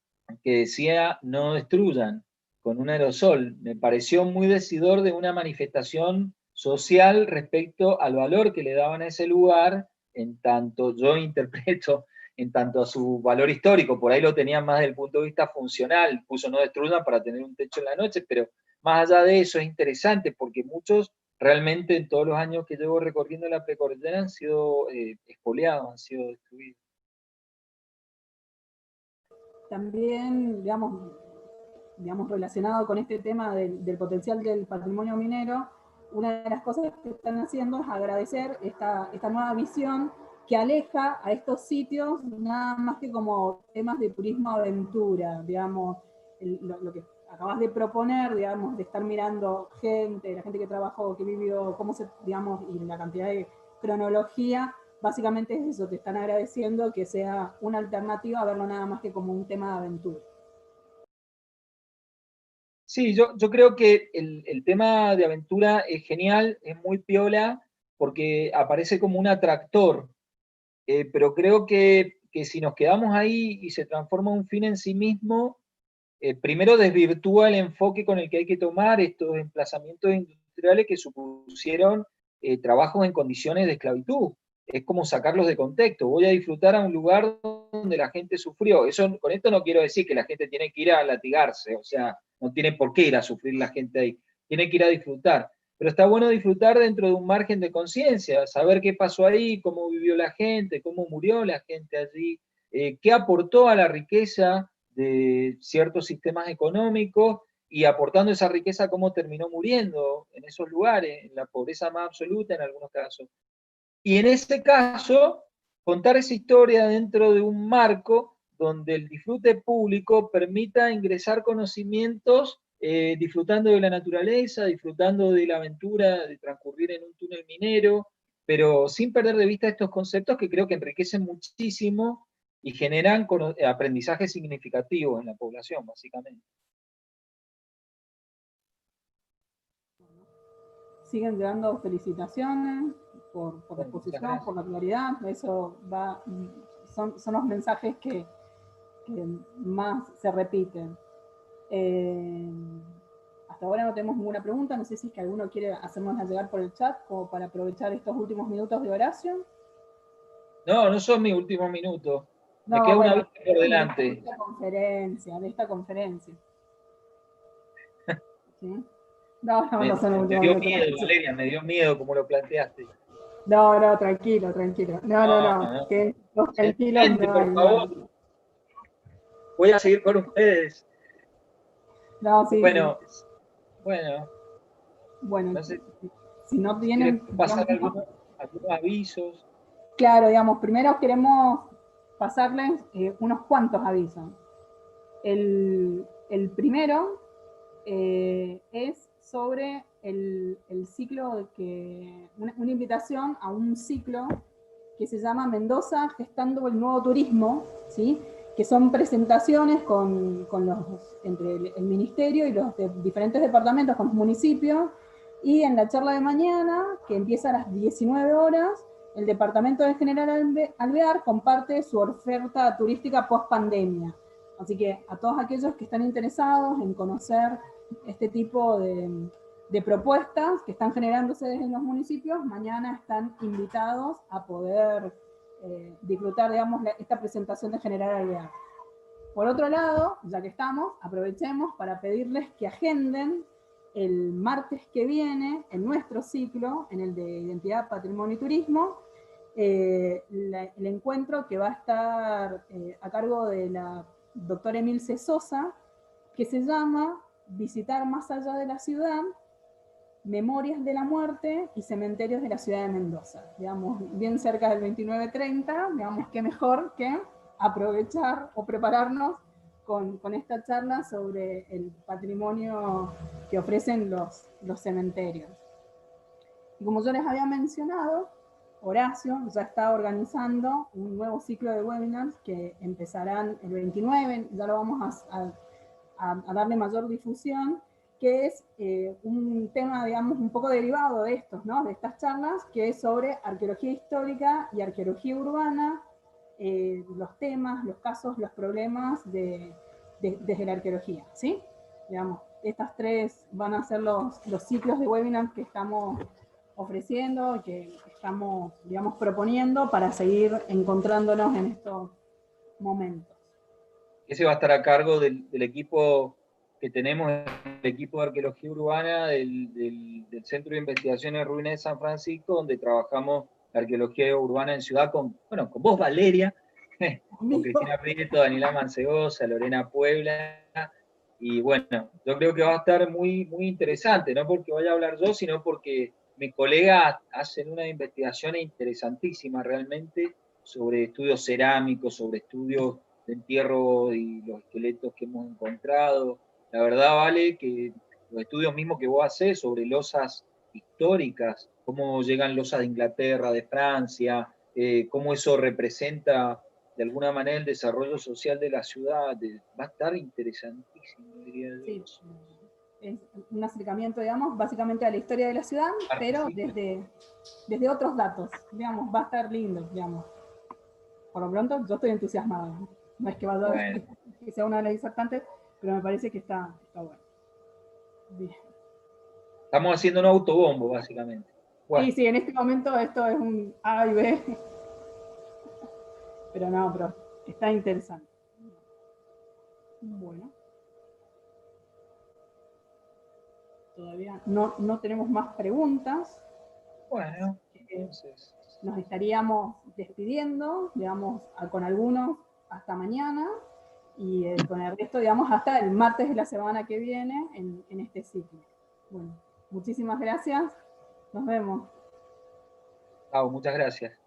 que decía no destruyan, con un aerosol. Me pareció muy decidor de una manifestación social respecto al valor que le daban a ese lugar, en tanto yo interpreto, en tanto a su valor histórico, por ahí lo tenían más desde el punto de vista funcional, puso no destruyan para tener un techo en la noche, pero más allá de eso es interesante porque muchos realmente en todos los años que llevo recorriendo la precordillera han sido expoliados, han sido destruidos. También, digamos, relacionado con este tema del potencial del patrimonio minero, una de las cosas que están haciendo es agradecer esta nueva visión que aleja a estos sitios nada más que como temas de turismo aventura, digamos, lo que acabas de proponer, digamos, de estar mirando la gente que trabajó, que vivió, cómo se, digamos, y la cantidad de cronología, básicamente es eso, te están agradeciendo que sea una alternativa a verlo nada más que como un tema de aventura. Sí, yo creo que el tema de aventura es genial, es muy piola, porque aparece como un atractor, pero creo que si nos quedamos ahí y se transforma un fin en sí mismo, primero desvirtúa el enfoque con el que hay que tomar estos emplazamientos industriales que supusieron trabajos en condiciones de esclavitud. Es como sacarlos de contexto. Voy a disfrutar a un lugar donde la gente sufrió. Con esto no quiero decir que la gente tiene que ir a latigarse, o sea, no tiene por qué ir a sufrir la gente ahí. Tiene que ir a disfrutar. Pero está bueno disfrutar dentro de un margen de conciencia, saber qué pasó ahí, cómo vivió la gente, cómo murió la gente allí, qué aportó a la riqueza de ciertos sistemas económicos y aportando esa riqueza cómo terminó muriendo en esos lugares, en la pobreza más absoluta en algunos casos. Y en ese caso, contar esa historia dentro de un marco donde el disfrute público permita ingresar conocimientos disfrutando de la naturaleza, disfrutando de la aventura de transcurrir en un túnel minero, pero sin perder de vista estos conceptos que creo que enriquecen muchísimo y generan aprendizajes significativos en la población, básicamente. Siguen llegando felicitaciones por la exposición, por la claridad, eso son los mensajes que más se repiten. Hasta ahora no tenemos ninguna pregunta, no sé si es que alguno quiere hacérnosla llegar por el chat, como para aprovechar estos últimos minutos de Horacio. No, no son mis últimos minutos. Me No, queda una bueno, vista por delante. de esta conferencia. ¿Sí? No son los últimos Me dio minutos. miedo, Valeria, me dio miedo como lo planteaste. No, tranquilo. No. Que los tranquilos Gente, no hay. por favor, voy a seguir con ustedes. No, sí. Bueno, Bueno, no sé si no si quieres tienen, pasar digamos, algunos avisos. claro, digamos, primero queremos pasarles unos cuantos avisos. El primero es sobre el ciclo, una invitación a un ciclo que se llama Mendoza Gestando el Nuevo Turismo, ¿sí? Que son presentaciones entre el ministerio y los diferentes departamentos con los municipios, y en la charla de mañana, que empieza a las 19 horas, el departamento de General Alvear comparte su oferta turística post pandemia. Así que a todos aquellos que están interesados en conocer este tipo de propuestas que están generándose desde los municipios, mañana están invitados a poder disfrutar, digamos, esta presentación de Generalidad. Por otro lado, ya que estamos, aprovechemos para pedirles que agenden el martes que viene, en nuestro ciclo, en el de Identidad, Patrimonio y Turismo, el encuentro que va a estar a cargo de la doctora Emilce Sosa, que se llama Visitar más allá de la ciudad, Memorias de la Muerte y Cementerios de la Ciudad de Mendoza. Digamos, bien cerca del 29-30, digamos, qué mejor que aprovechar o prepararnos con esta charla sobre el patrimonio que ofrecen los cementerios. Y como yo les había mencionado, Horacio ya está organizando un nuevo ciclo de webinars que empezarán el 29, ya lo vamos a darle mayor difusión, que es un tema, digamos, un poco derivado de estos, ¿no? De estas charlas, que es sobre arqueología histórica y arqueología urbana, los temas, los casos, los problemas desde la arqueología, ¿sí? Digamos, estas tres van a ser los ciclos de webinars que estamos ofreciendo, que estamos, digamos, proponiendo para seguir encontrándonos en estos momentos. Ese va a estar a cargo del equipo que tenemos, el equipo de arqueología urbana del Centro de Investigaciones Ruinas de San Francisco, donde trabajamos la arqueología urbana en ciudad con vos, Valeria, con Cristina Prieto, Daniela Mancegosa, Lorena Puebla, y bueno, yo creo que va a estar muy, muy interesante, no porque vaya a hablar yo, sino porque mis colegas hacen una investigación interesantísima realmente sobre estudios cerámicos, sobre estudios de entierro y los esqueletos que hemos encontrado. La verdad, Vale, que los estudios mismos que vos hacés sobre losas históricas, cómo llegan losas de Inglaterra, de Francia, cómo eso representa de alguna manera el desarrollo social de la ciudad, va a estar interesantísimo, diría yo. Sí, es un acercamiento, digamos, básicamente a la historia de la ciudad, pero desde otros datos, digamos, va a estar lindo, digamos. Por lo pronto, yo estoy entusiasmada. No es que vaya a que sea una análisis exactante, pero me parece que está bueno. Bien. Estamos haciendo un autobombo, básicamente. Bueno. Sí, en este momento esto es un A y B. Pero no, pero está interesante. Bueno. Todavía no tenemos más preguntas. Bueno, entonces nos estaríamos despidiendo, digamos, con algunos hasta mañana, y con el resto, digamos, hasta el martes de la semana que viene en este ciclo. Bueno, muchísimas gracias. Nos vemos. Chao, muchas gracias.